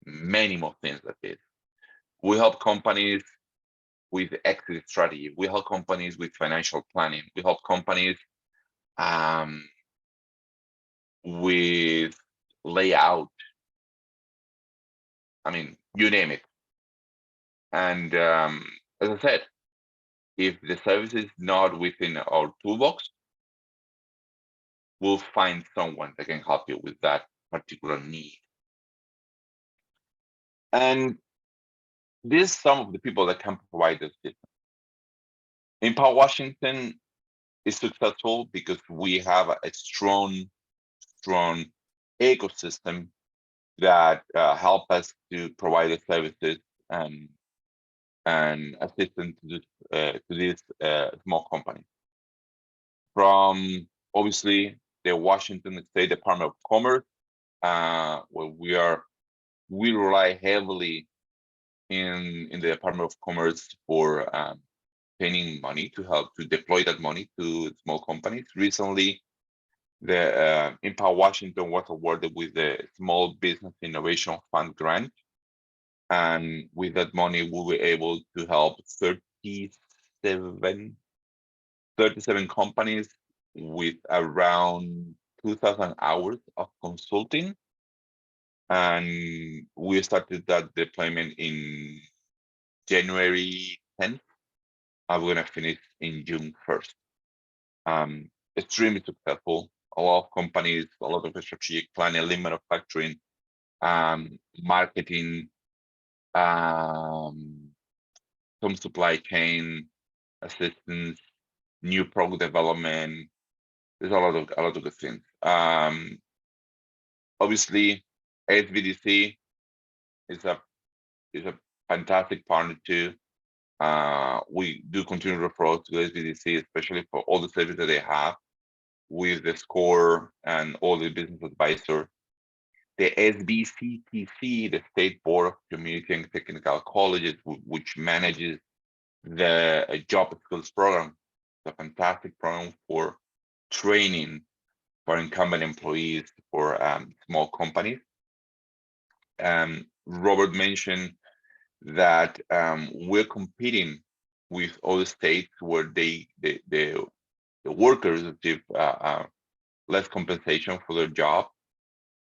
many more things like this. We help companies with exit strategy. We help companies with financial planning. We help companies with layout. I mean, you name it. And as I said, if the service is not within our toolbox, we'll find someone that can help you with that particular need. And these are some of the people that can provide this system. Empower Washington is successful because we have a strong ecosystem that help us to provide the services and assistance to these small companies. From obviously the Washington State Department of Commerce, where we rely heavily in the Department of Commerce for obtaining money to help to deploy that money to small companies. Recently, the Empower Washington was awarded with the Small Business Innovation Fund grant, and with that money, we were able to help 37 companies with around 2,000 hours of consulting. And we started that deployment in January 10th, and we're going to finish in June 1st. Extremely successful. a lot of companies, a lot of strategic planning, lean manufacturing, marketing, some supply chain assistance, new product development. There's a lot of good things. Obviously, SBDC is a fantastic partner too. We do continue referrals to SBDC, especially for all the services that they have with the SCORE and all the business advisor. The SBCTC, the State Board of Community and Technical Colleges, which manages the job skills program. It's a fantastic program for training for incumbent employees for small companies. Robert mentioned that we're competing with other states where the workers receive less compensation for their job,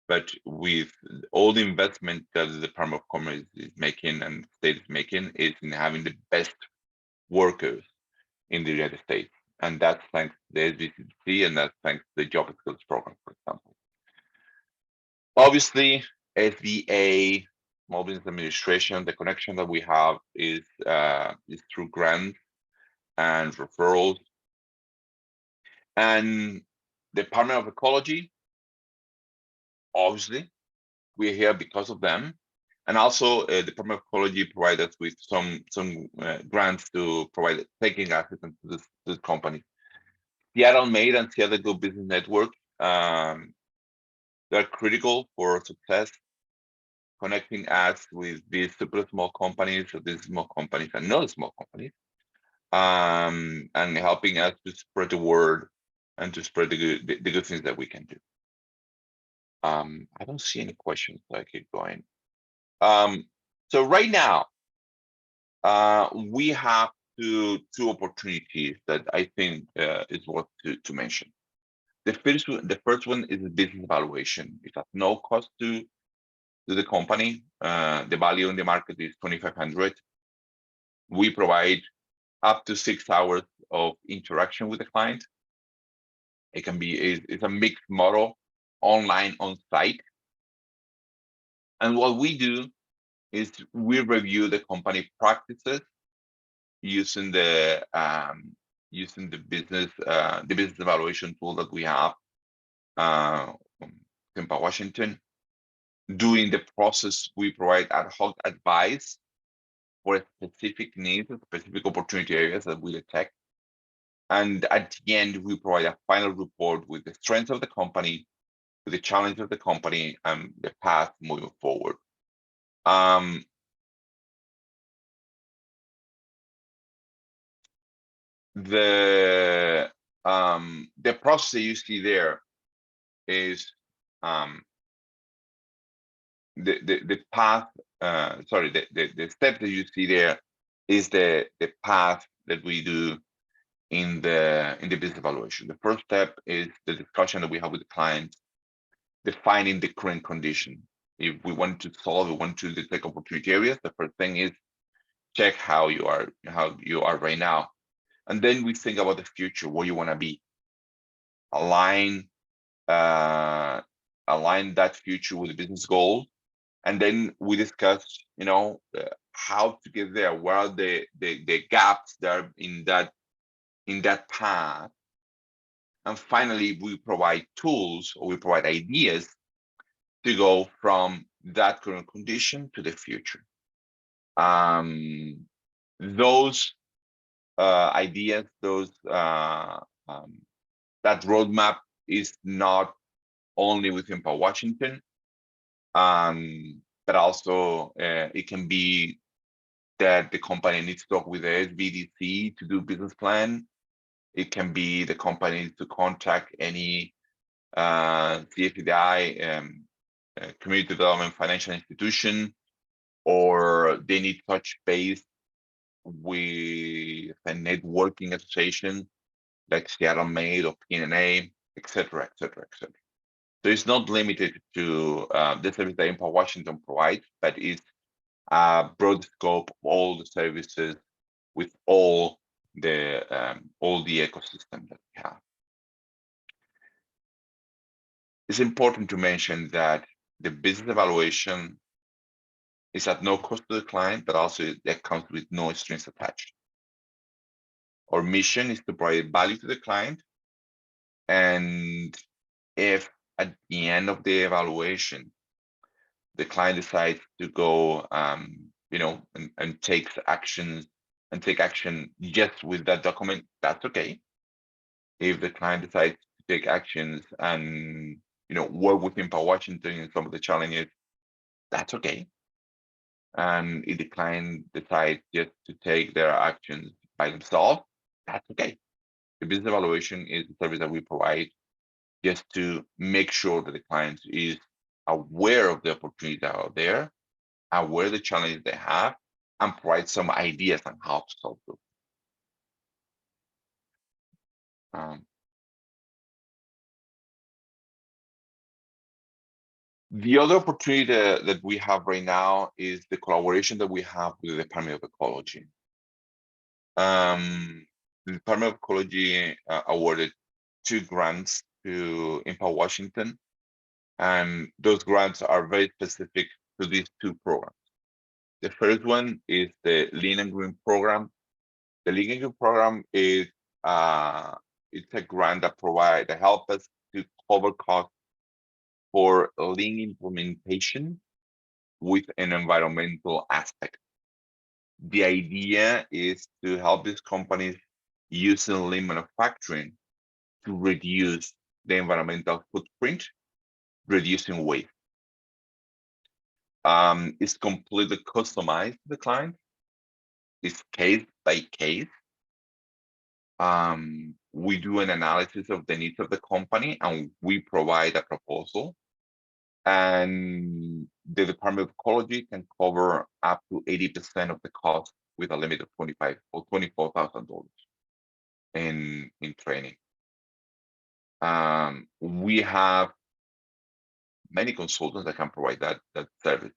but with all the investment that the Department of Commerce is making and the state is making is in having the best workers in the United States. And that's thanks to the SBCC, and that's thanks to the job skills program, for example. Obviously, SBA, Small Business Administration, the connection that we have is through grants and referrals. And the Department of Ecology, obviously, we're here because of them. And also, the Department of Ecology provides us with some grants to provide taking assistance to this company. Seattle Made and Seattle Go Business Network, they're critical for success, connecting us with these super small companies, or these small companies and not small companies, and helping us to spread the word and to spread the good things that we can do. I don't see any questions, so I keep going. So right now, we have two opportunities that I think is worth to mention. The first one is the business evaluation. It has no cost to the company. The value in the market is $2,500. We provide up to 6 hours of interaction with the client. It can be it's a mixed model, online, on site. And what we do is we review the company practices using the business evaluation tool that we have in Washington. During the process, we provide ad hoc advice for specific needs, specific opportunity areas that we detect. And at the end, we provide a final report with the strengths of the company, with the challenge of the company, and the path moving forward. The process that you see there is the path. The step that you see there is the path that we do in the business evaluation. The first step is the discussion that we have with the client, defining the current condition. If we want to solve, we want to detect opportunity areas, the first thing is check how you are right now. And then we think about the future, where you want to be. Align that future with the business goal. And then we discuss, how to get there. Where are the gaps there in that path? And finally, we provide tools, or we provide ideas to go from that current condition to the future. Those ideas, that roadmap is not only within Washington, but also it can be that the company needs to talk with the SBDC to do business plan. It can be the company needs to contact any CFDI, community development financial institution, or they need to touch base with a networking association like Seattle Made or PNA, etc., etc., etc. So it's not limited to the service that Empower Washington provides, but it's a broad scope of all the services with all the ecosystem that we have. it's important to mention that the business evaluation is at no cost to the client, but also that comes with no strings attached. Our mission is to provide value to the client, and if at the end of the evaluation the client decides to go, and takes actions and take action just with that document, that's okay. If the client decides to take actions and work with IMPA Washington and some of the challenges, that's okay. And if the client decides just to take their actions by themselves, that's okay. The business evaluation is the service that we provide just to make sure that the client is aware of the opportunities that are there, aware of the challenges they have, and provide some ideas on how to solve them. The other opportunity that we have right now is the collaboration that we have with the Department of Ecology. The Department of Ecology awarded 2 grants to IMPA Washington, and those grants are very specific to these 2 programs. The first one is the Lean and Green program. The Lean and Green program is it's a grant that helps us to cover costs for lean implementation with an environmental aspect. The idea is to help these companies using lean manufacturing to reduce the environmental footprint, reducing waste. It's completely customized to the client. It's case by case. We do an analysis of the needs of the company and we provide a proposal. And the Department of Ecology can cover up to 80% of the cost with a limit of $25,000 or $24,000 in training. We have many consultants that can provide that service.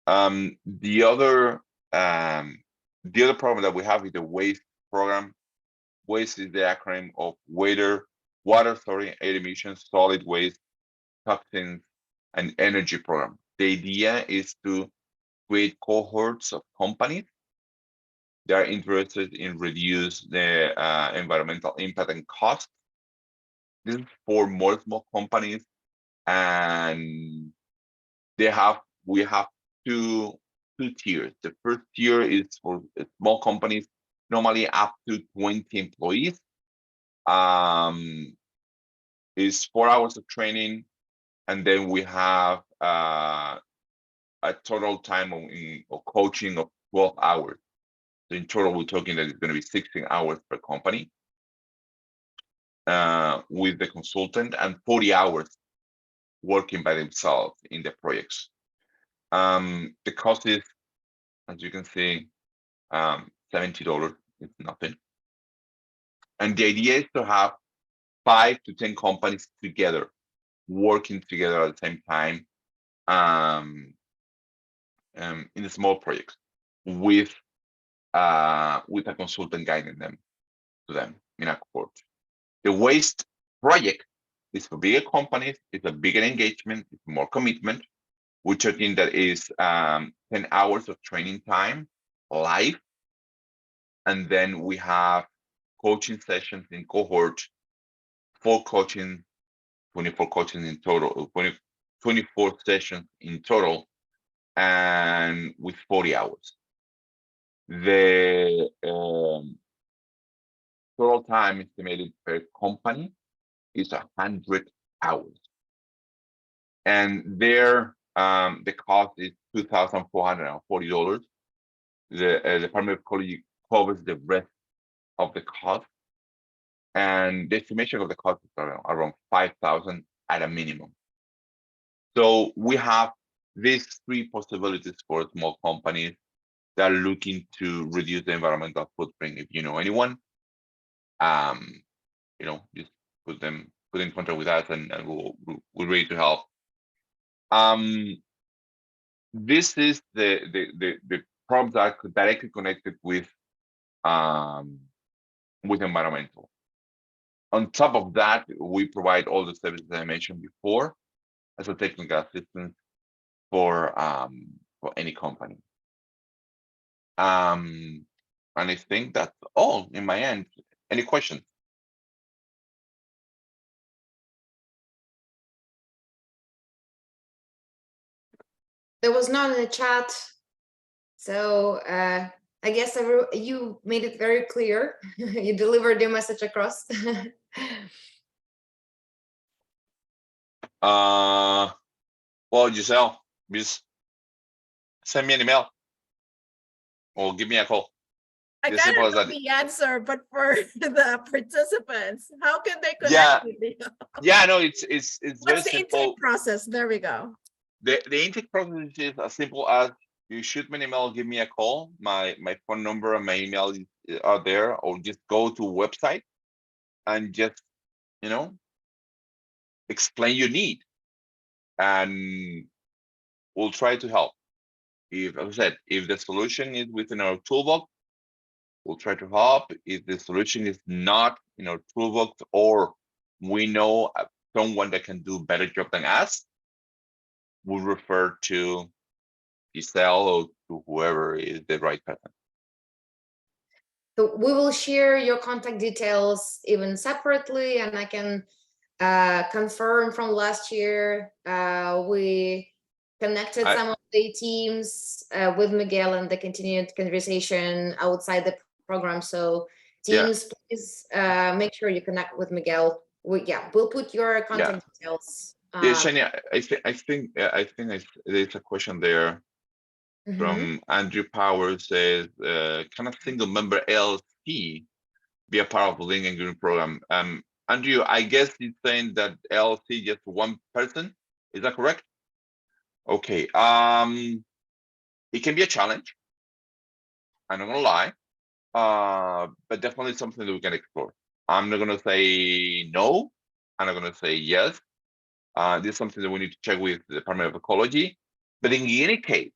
The other program that we have is the WASTE program. WASTE is the acronym of water, air emissions, solid waste, toxins, and energy program. The idea is to create cohorts of companies that are interested in reduce the environmental impact and cost. This is for more small companies, and we have two tiers. The first tier is for small companies, normally up to 20 employees. It's 4 hours of training, and then we have a total time of coaching of 12 hours. So in total, we're talking that it's going to be 16 hours per company with the consultant, and 40 hours working by themselves in the projects. The cost is, as you can see, $70. It's nothing. And the idea is to have 5 to 10 companies together, working together at the same time in the small projects with a consultant guiding them in a cohort. The waste project is for bigger companies. It's a bigger engagement. It's more commitment. We're talking that is 10 hours of training time live, and then we have coaching sessions in cohort, 24 coaching in total, 24 sessions in total, and with 40 hours. The total time estimated per company is 100 hours. And there, the cost is $2,440. The Department of Ecology covers the rest of the cost. And the estimation of the cost is around $5,000 at a minimum. So we have these 3 possibilities for small companies that are looking to reduce the environmental footprint. If you know anyone, just put in contact with us, and we're ready to help. This is the problems that are directly connected with environmental. on top of that, we provide all the services I mentioned before as a technical assistance for any company. And I think that's all in my end. Any questions? There was none in the chat, so I guess you made it very clear. You delivered your message across. Well, Giselle, just send me an email or give me a call. I As got simple as that. the answer, but for the participants, how can they connect Yeah. with you? Yeah, no, it's very What's the simple. intake process? There we go. The intake process is as simple as you shoot me an email, give me a call. My phone number and my email are there, or just go to a website and just, you know, explain your need, and we'll try to help. If, as I said, if the solution is within our toolbox, we'll try to help. If the solution is not in our toolbox, or we know someone that can do a better job than us, we'll refer to Giselle or to whoever is the right person. So we will share your contact details even separately, and I can confirm from last year, we connected some of the teams with Miguel, and the continued conversation outside the program. So teams, please make sure you connect with Miguel. We'll put your contact details. Yeah, Shania, I think there's a question there from Andrew Powers. Says, can a single member LLC be a part of the Link and Green program? Andrew, I guess he's saying that LLC just one person. Is that correct? Okay. It can be a challenge. I'm not gonna lie, but definitely something that we can explore. I'm not gonna say no. I'm not gonna say yes. This is something that we need to check with the Department of Ecology. But in any case,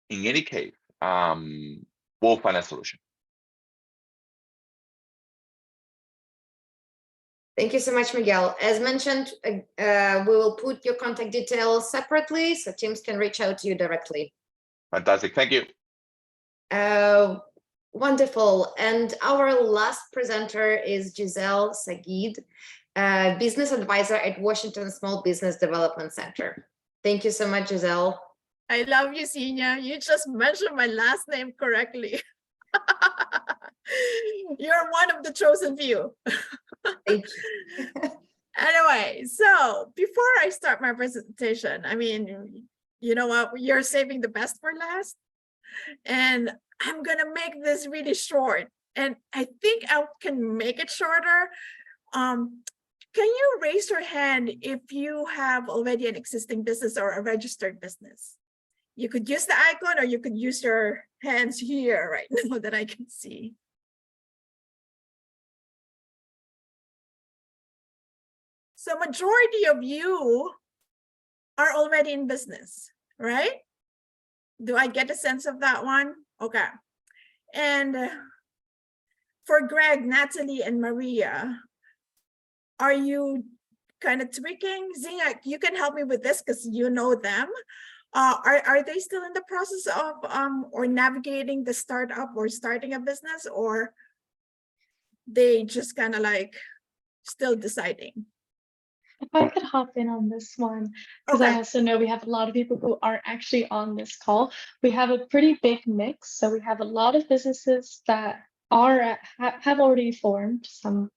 we'll find a solution. Thank you so much, Miguel. As mentioned, we will put your contact details separately so teams can reach out to you directly. Fantastic, thank you. Wonderful. And our last presenter is Giselle Sagid, business advisor at Washington Small Business Development Center. Thank you so much, Giselle. I love you, Senia. You just mentioned my last name correctly. You're one of the chosen few. Thank you. Anyway, so before I start my presentation, I mean, you know what? You're saving the best for last. And I'm going to make this really short. And I think I can make it shorter. Can you raise your hand if you have already an existing business or a registered business? You could use the icon, or you could use your hands here right now that I can see. So majority of you are already in business, right? Do I get a sense of that one? Okay. And for Greg, Natalie, and Maria, are you kind of tweaking? Zina, you can help me with this because you know them. Are they still in the process of or navigating the startup or starting a business, or they just kind of like still deciding? If I could hop in on this one, because I also know we have a lot of people who aren't actually on this call. We have a pretty big mix. So we have a lot of businesses that are have already formed some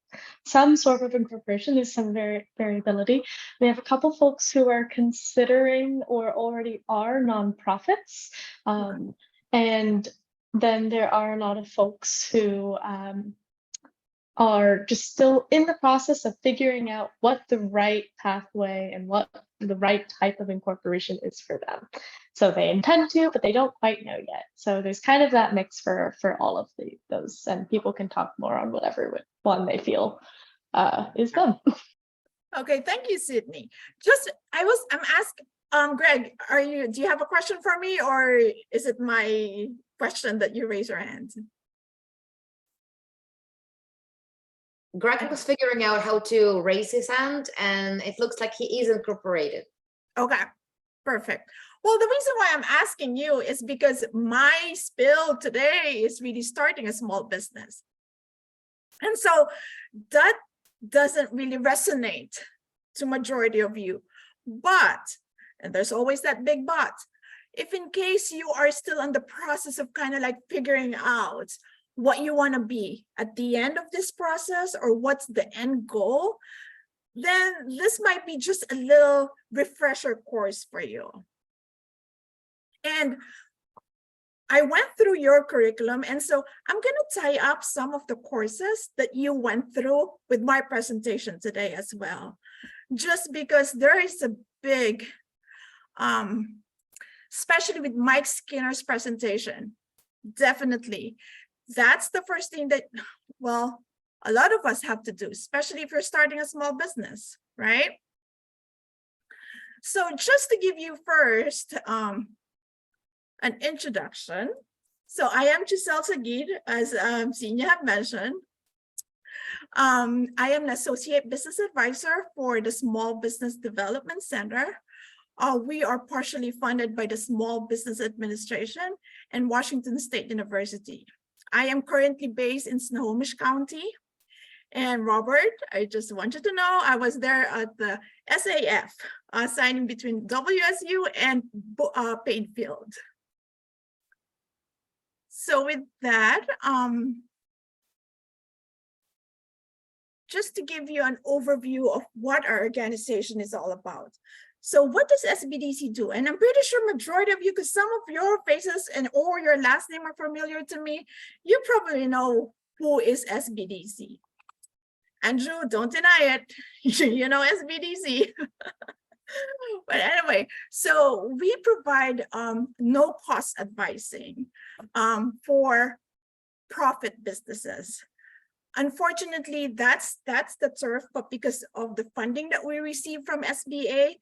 sort of incorporation. There's some variability. We have a couple folks who are considering or already are nonprofits. And then there are a lot of folks who are just still in the process of figuring out what the right pathway and what the right type of incorporation is for them. So they intend to, but they don't quite know yet. So there's kind of that mix for all of those, and people can talk more on whatever one they feel is them. Okay, thank you, Sydney. I'm asking, Greg, do you have a question for me, or is it my question that you raise your hand? Greg was figuring out how to raise his hand, and it looks like he is incorporated. Okay, perfect. Well, the reason why I'm asking you is because my spill today is really starting a small business. And so that doesn't really resonate to majority of you. But, and there's always that big but, if in case you are still in the process of kind of like figuring out what you want to be at the end of this process or what's the end goal, then this might be just a little refresher course for you. And I went through your curriculum, and so I'm going to tie up some of the courses that you went through with my presentation today as well, just because there is a big, especially with Mike Skinner's presentation, definitely. That's the first thing that, well, a lot of us have to do, especially if you're starting a small business, right? So just to give you first an introduction. So I am Giselle Sagid, as Senior have mentioned. I am an Associate Business Advisor for the Small Business Development Center. We are partially funded by the Small Business Administration and Washington State University. I am currently based in Snohomish County. And Robert, I just want you to know, I was there at the SAF, signing between WSU and Painfield. So with that, just to give you an overview of what our organization is all about. So what does SBDC do? And I'm pretty sure majority of you, because some of your faces and or your last name are familiar to me, you probably know who is SBDC. Andrew, don't deny it. You know SBDC. But anyway, so we provide no cost advising for profit businesses. Unfortunately, that's the turf, but because of the funding that we receive from SBA,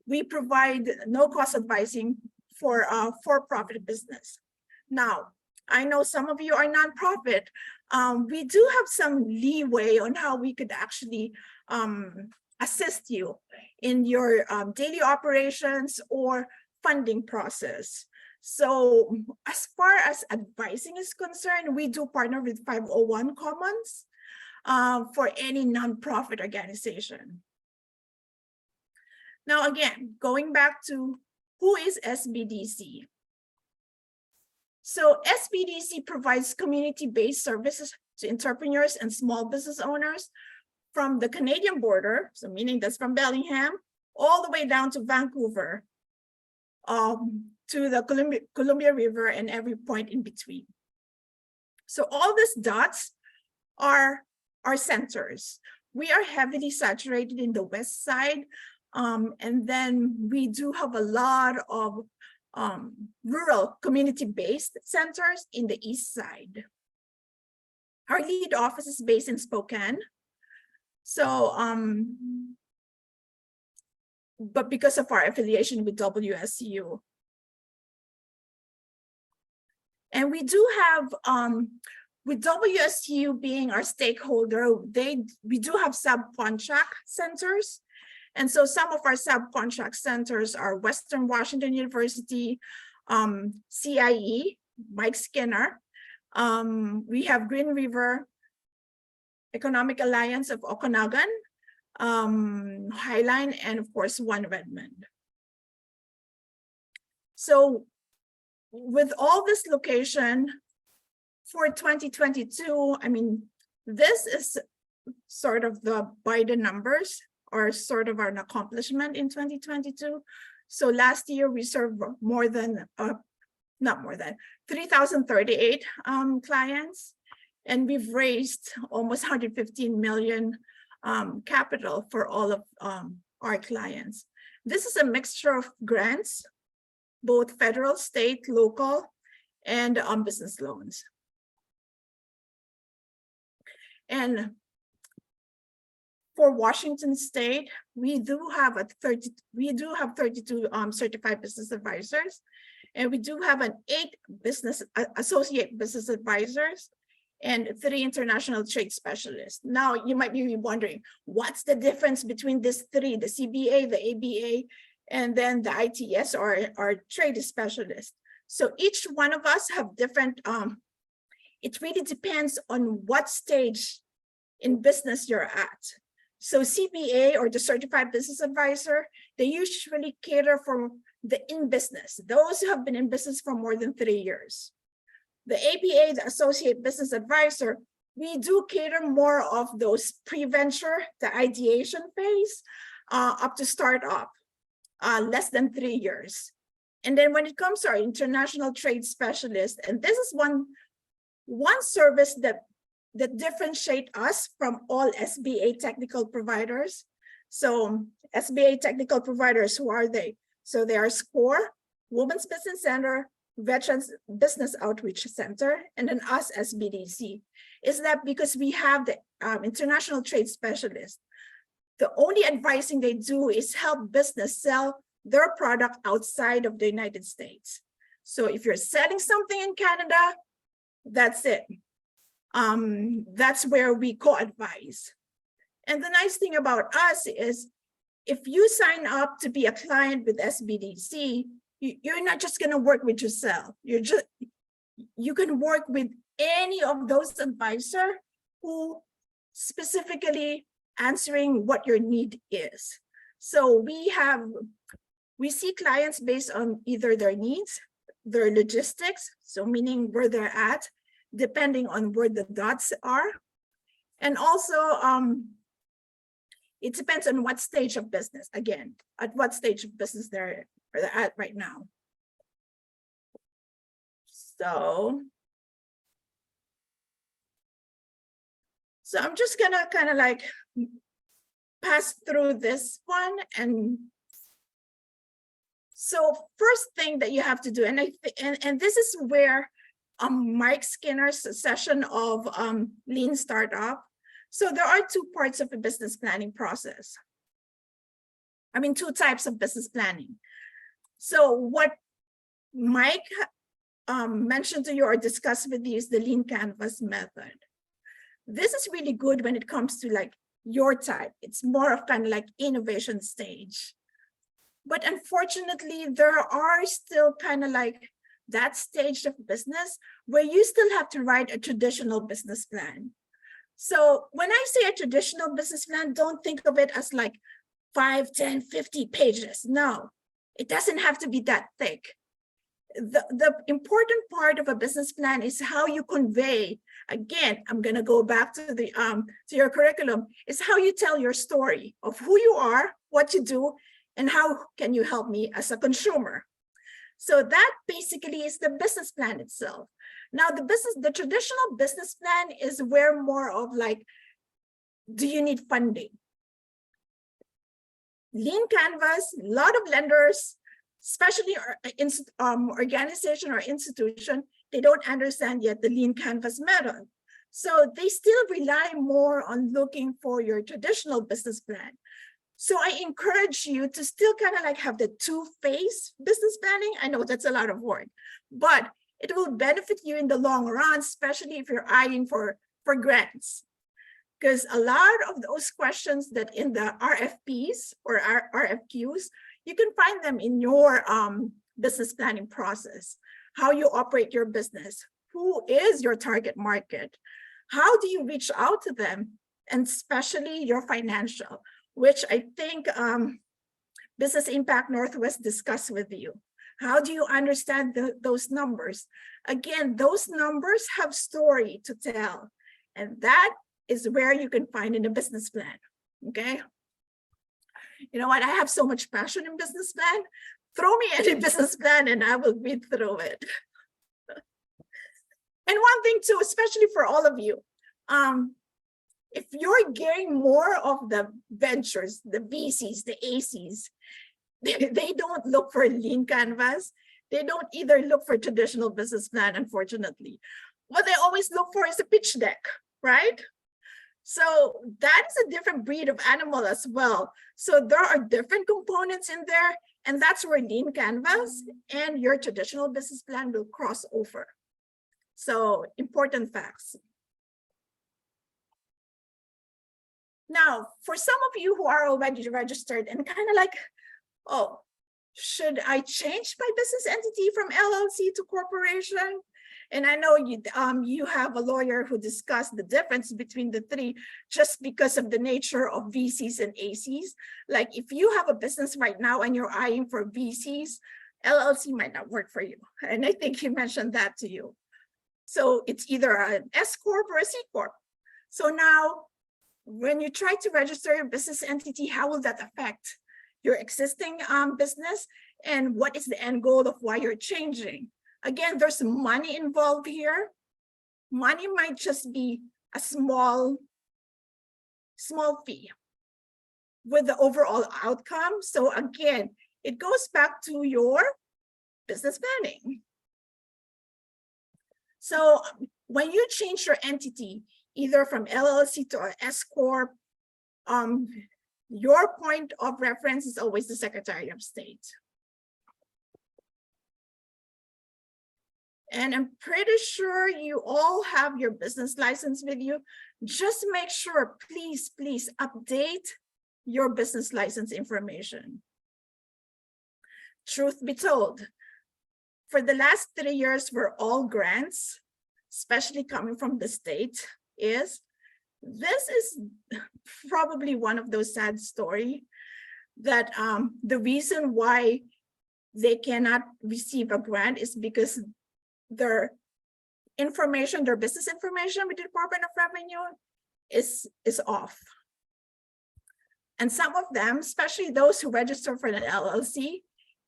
we provide no cost advising for for-profit business. Now, I know some of you are nonprofit. We do have some leeway on how we could actually assist you in your daily operations or funding process. So as far as advising is concerned, we do partner with 501 Commons for any nonprofit organization. Now, again, going back to who is SBDC? So SBDC provides community-based services to entrepreneurs and small business owners from the Canadian border, so meaning that's from Bellingham, all the way down to Vancouver, to the Columbia River and every point in between. So all these dots are our centers. We are heavily saturated in the west side, and then we do have a lot of rural community-based centers in the east side. Our lead office is based in Spokane. So, but because of our affiliation with WSU. And we do have, with WSU being our stakeholder, we do have subcontract centers. And so some of our subcontract centers are Western Washington University, CIE, Mike Skinner. We have Green River, Economic Alliance of Okanagan, Highline, and of course, One Redmond. So with all this location for 2022, I mean, this is sort of by the numbers or sort of an accomplishment in 2022. So last year we served more than, not more than 3,038 clients. And we've raised almost 115 million capital for all of our clients. This is a mixture of grants, both federal, state, local, and business loans. And for Washington State, we do have 32 certified business advisors, and we do have 8 associate business advisors and 3 international trade specialists. Now, you might be wondering, what's the difference between these 3, the CBA, the ABA, and then the ITS or trade specialist? So each one of us have different, it really depends on what stage in business you're at. So CBA, or the Certified Business Advisor, they usually cater for the in business, those who have been in business for more than 3 years. The ABA, the Associate Business Advisor, we do cater more of those pre-venture, the ideation phase, up to startup, less than 3 years. And then when it comes to our international trade specialist, and this is one service that differentiate us from all SBA technical providers. So SBA technical providers, who are they? So they are SCORE, Women's Business Center, Veterans Business Outreach Center, and then us as BDC. Is that because we have the international trade specialist. The only advising they do is help business sell their product outside of the United States. So if you're selling something in Canada, that's it. That's where we co-advise. And the nice thing about us is, if you sign up to be a client with SBDC, you're not just going to work with yourself. You can work with any of those advisors who specifically answering what your need is. So we see clients based on either their needs, their logistics, so meaning where they're at, depending on where the dots are. And also, it depends on what stage of business, again, at what stage of business they're at right now. So I'm just gonna kind of like pass through this one. And so first thing that you have to do, and this is where Mike Skinner's session of Lean Startup. So there are 2 parts of a business planning process. I mean, 2 types of business planning. So what Mike mentioned to you or discussed with you is the Lean Canvas method. This is really good when it comes to like your type. It's more of kind of like innovation stage. But unfortunately, there are still kind of like that stage of business where you still have to write a traditional business plan. So when I say a traditional business plan, don't think of it as like 5, 10, 50 pages. No, it doesn't have to be that thick. The important part of a business plan is how you convey. Again, I'm going to go back to the to your curriculum, is how you tell your story of who you are, what you do, and how can you help me as a consumer. So that basically is the business plan itself. Now the traditional business plan is where more of like, do you need funding? Lean Canvas, a lot of lenders, especially organization or institution, they don't understand yet the Lean Canvas method. So they still rely more on looking for your traditional business plan. So I encourage you to still kind of like have the 2-phase business planning. I know that's a lot of work, but it will benefit you in the long run, especially if you're eyeing for grants. Because a lot of those questions that in the RFPs or RFQs, you can find them in your business planning process. How you operate your business, who is your target market, how do you reach out to them, and especially your financial, which I think Business Impact Northwest discussed with you. How do you understand those numbers? Again, those numbers have story to tell, and that is where you can find in a business plan, okay? You know what, I have so much passion in business plan. Throw me any business plan and I will read through it. And one thing too, especially for all of you, if you're gearing more of the ventures, the VCs, the ACs, they don't look for Lean Canvas. They don't either look for traditional business plan, unfortunately. What they always look for is a pitch deck, right? So that is a different breed of animal as well. So there are different components in there, and that's where Lean Canvas and your traditional business plan will cross over. So important facts. Now, for some of you who are already registered and kind of like, oh, should I change my business entity from LLC to corporation? And I know you have a lawyer who discussed the difference between the three just because of the nature of VCs and ACs. Like if you have a business right now and you're eyeing for VCs, LLC might not work for you. And I think he mentioned that to you. So it's either an S Corp or a C Corp. So now when you try to register your business entity, how will that affect your existing business? And what is the end goal of why you're changing? Again, there's money involved here. Money might just be a small fee with the overall outcome. So again, it goes back to your business planning. So when you change your entity, either from LLC to an S Corp, your point of reference is always the Secretary of State. And I'm pretty sure you all have your business license with you. Just make sure, please, please update your business license information. Truth be told, for the last 3 years, where all grants, especially coming from the state, this is probably one of those sad stories that the reason why they cannot receive a grant is because their information, their business information with the Department of Revenue is off. And some of them, especially those who register for an LLC,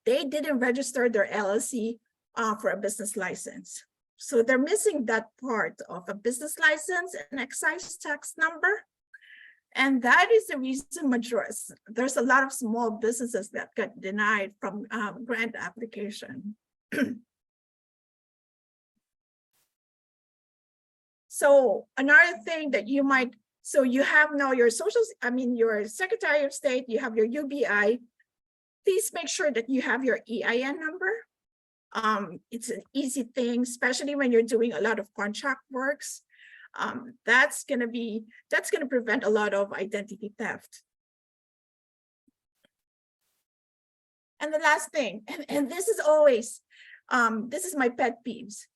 they didn't register their LLC for a business license. So they're missing that part of a business license and excise tax number. And that is the reason there's a lot of small businesses that got denied from grant application. So another thing that you might, so you have now your your Secretary of State, you have your UBI. Please make sure that you have your EIN number. It's an easy thing, especially when you're doing a lot of contract works. That's gonna prevent a lot of identity theft. And the last thing, and this is always, this is my pet peeves.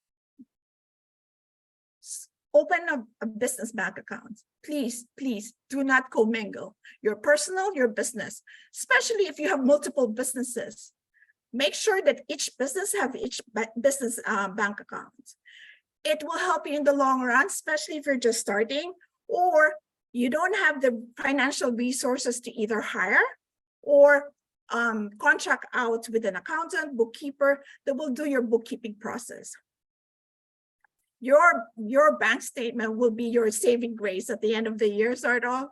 Open a business bank account. Please, please do not commingle your personal, your business, especially if you have multiple businesses. Make sure that each business have each business bank account. It will help you in the long run, especially if you're just starting or you don't have the financial resources to either hire or contract out with an accountant, bookkeeper that will do your bookkeeping process. Your bank statement will be your saving grace at the end of the year, sort of.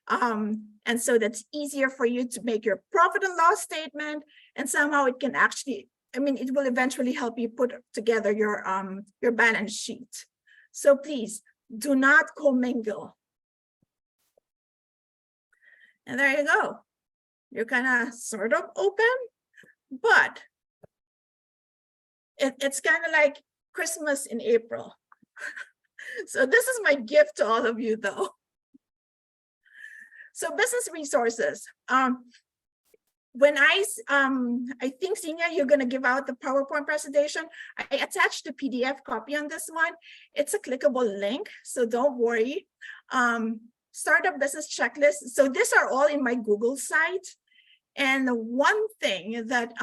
And so that's easier for you to make your profit and loss statement. And somehow it can actually, it will eventually help you put together your balance sheet. So please do not commingle. And there you go. You're kind of sort of open, but it's kind of like Christmas in April. So this is my gift to all of you though. So business resources. When I think, Senior, you're gonna give out the PowerPoint presentation. I attached the PDF copy on this one. It's a clickable link, so don't worry. Startup business checklist. So these are all in my Google site. And one thing that,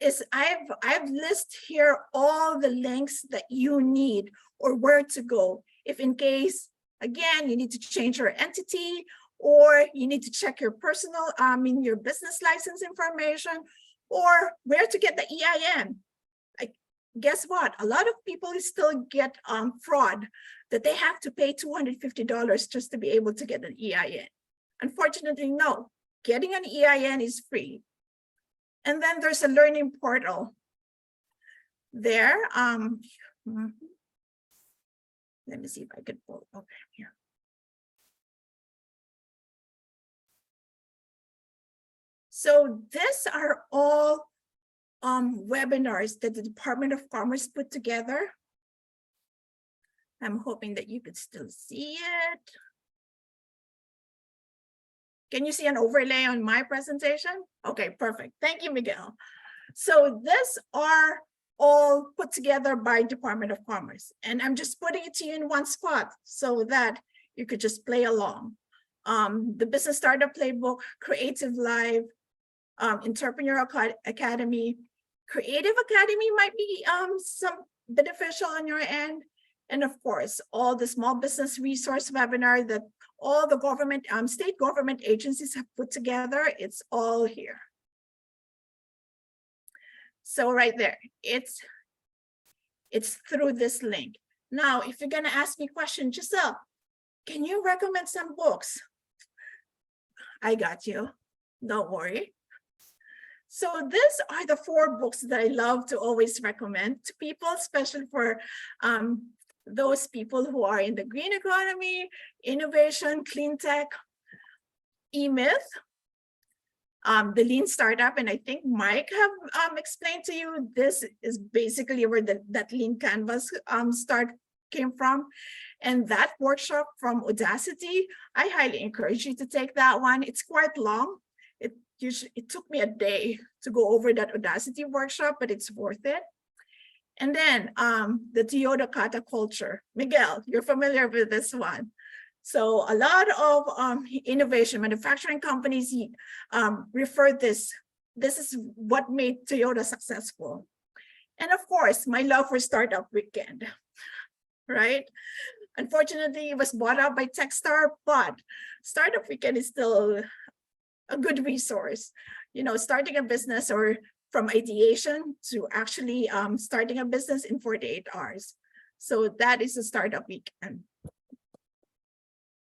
is I've listed here all the links that you need or where to go. If in case, again, you need to change your entity or you need to check your personal, your business license information or where to get the EIN. Guess what? A lot of people still get fraud that they have to pay $250 just to be able to get an EIN. Unfortunately, no, getting an EIN is free. And then there's a learning portal there. Let me see if I can pull it over here. So these are all webinars that the Department of Commerce put together. I'm hoping that you could still see it. Can you see an overlay on my presentation? Okay, perfect. Thank you, Miguel. So these are all put together by Department of Commerce. And I'm just putting it to you in one spot so that you could just play along. The Business Startup Playbook, Creative Live, Entrepreneurial Academy. Creative Academy might be some beneficial on your end. And of course, all the small business resource webinar that all the government, state government agencies have put together, it's all here. So right there, it's through this link. Now, if you're gonna ask me a question, Giselle, can you recommend some books? I got you, don't worry. So these are the 4 books that I love to always recommend to people, especially for those people who are in the green economy, innovation, clean tech, E-Myth, the Lean Startup, and I think Mike have explained to you, this is basically where that Lean Canvas start came from. And that workshop from Audacity, I highly encourage you to take that one. It's quite long. It took me a day to go over that Audacity workshop, but it's worth it. And then the Toyota Kata culture. Miguel, you're familiar with this one. So a lot of innovation manufacturing companies refer this is what made Toyota successful. And of course, my love for Startup Weekend, right? Unfortunately, it was bought out by Techstar, but Startup Weekend is still a good resource. You know, starting a business or from ideation to actually starting a business in 48 hours. So that is a Startup Weekend.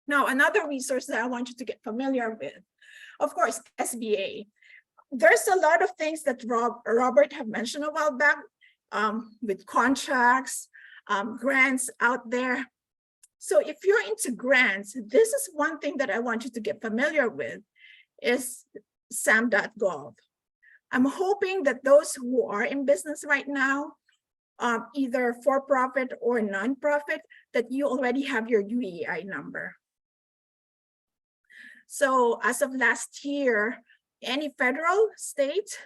Now, another resource that I want you to get familiar with, of course, SBA. There's a lot of things that Robert have mentioned a while back with contracts, grants out there. So if you're into grants, this is one thing that I want you to get familiar with is sam.gov. I'm hoping that those who are in business right now, either for-profit or non-profit, that you already have your UEI number. So as of last year, any federal, state,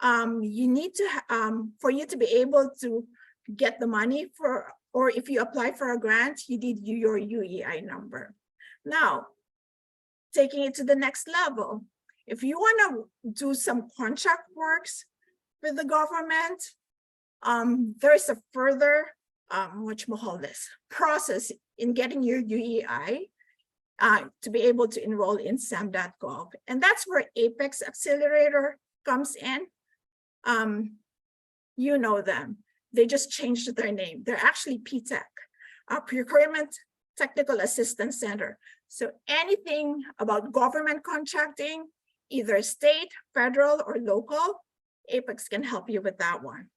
you need to, for you to be able to get the money for, or if you apply for a grant, you need your UEI number. Now, taking it to the next level, if you want to do some contract works with the government, there's a further, process in getting your UEI to be able to enroll in sam.gov. And that's where Apex Accelerator comes in. You know them. They just changed their name. They're actually PTech, Procurement Technical Assistance Center. So anything about government contracting, either state, federal, or local, Apex can help you with that one.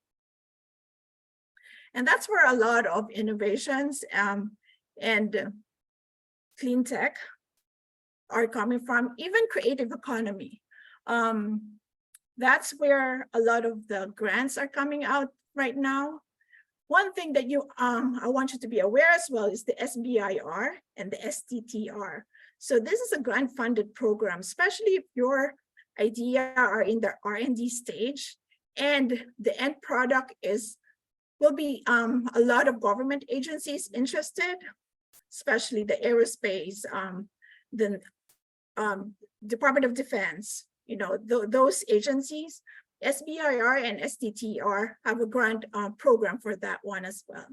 And that's where a lot of innovations and clean tech are coming from, even creative economy. That's where a lot of the grants are coming out right now. One thing that I want you to be aware as well is the SBIR and the STTR. So this is a grant funded program, especially if your idea are in the R&D stage and the end product will be a lot of government agencies interested, especially the aerospace, the Department of Defense, you know, those agencies. SBIR and STTR have a grant program for that one as well.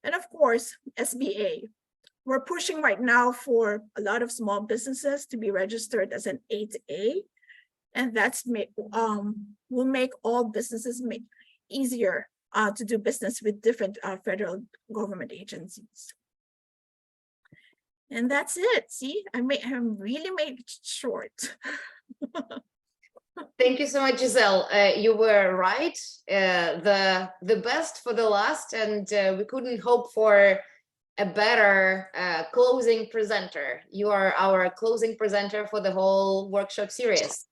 And of course, SBA. We're pushing right now for a lot of small businesses to be registered as an 8A. And that's will make all businesses easier to do business with different federal government agencies. And that's it. See, I really made it short. Thank you so much, Giselle. You were right. The best for the last, and we couldn't hope for a better closing presenter. You are our closing presenter for the whole workshop series.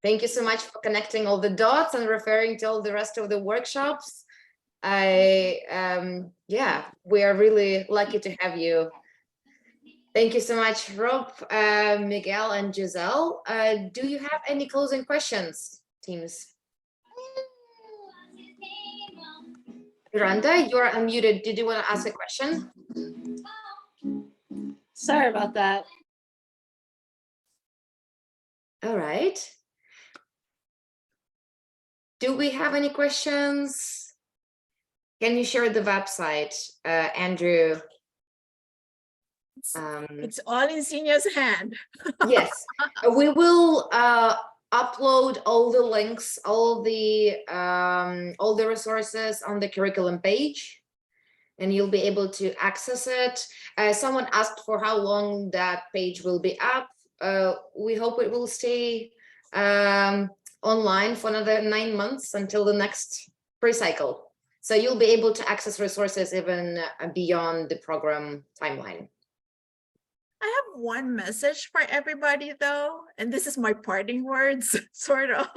Thank you so much for connecting all the dots and referring to all the rest of the workshops. Yeah, we are really lucky to have you. Thank you so much, Rob, Miguel, and Giselle. Do you have any closing questions, teams? Miranda, you're unmuted. Did you want to ask a question? Sorry about that. All right. Do we have any questions? Can you share the website, Andrew? It's all in Senior's hand. Yes, we will upload all the links, all the resources on the curriculum page, and you'll be able to access it. Someone asked for how long that page will be up. We hope it will stay online for another 9 months until the next PreCycle. So you'll be able to access resources even beyond the program timeline. I have one message for everybody though, and this is my parting words, sort of.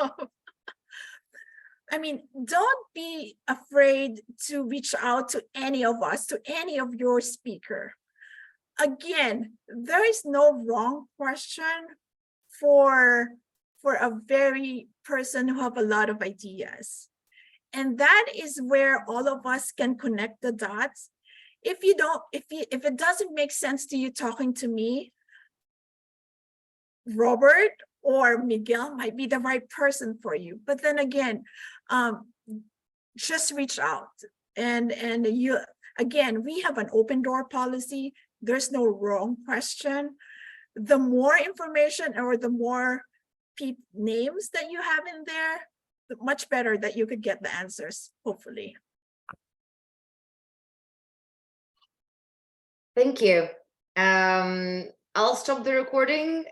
I mean, don't be afraid to reach out to any of us, to any of your speaker. Again, there is no wrong question for a very person who have a lot of ideas. And that is where all of us can connect the dots. If it doesn't make sense to you talking to me, Robert or Miguel might be the right person for you. But then again, just reach out. And you, again, we have an open door policy. There's no wrong question. The more information or the more names that you have in there, the much better that you could get the answers, hopefully. Thank you. I'll stop the recording.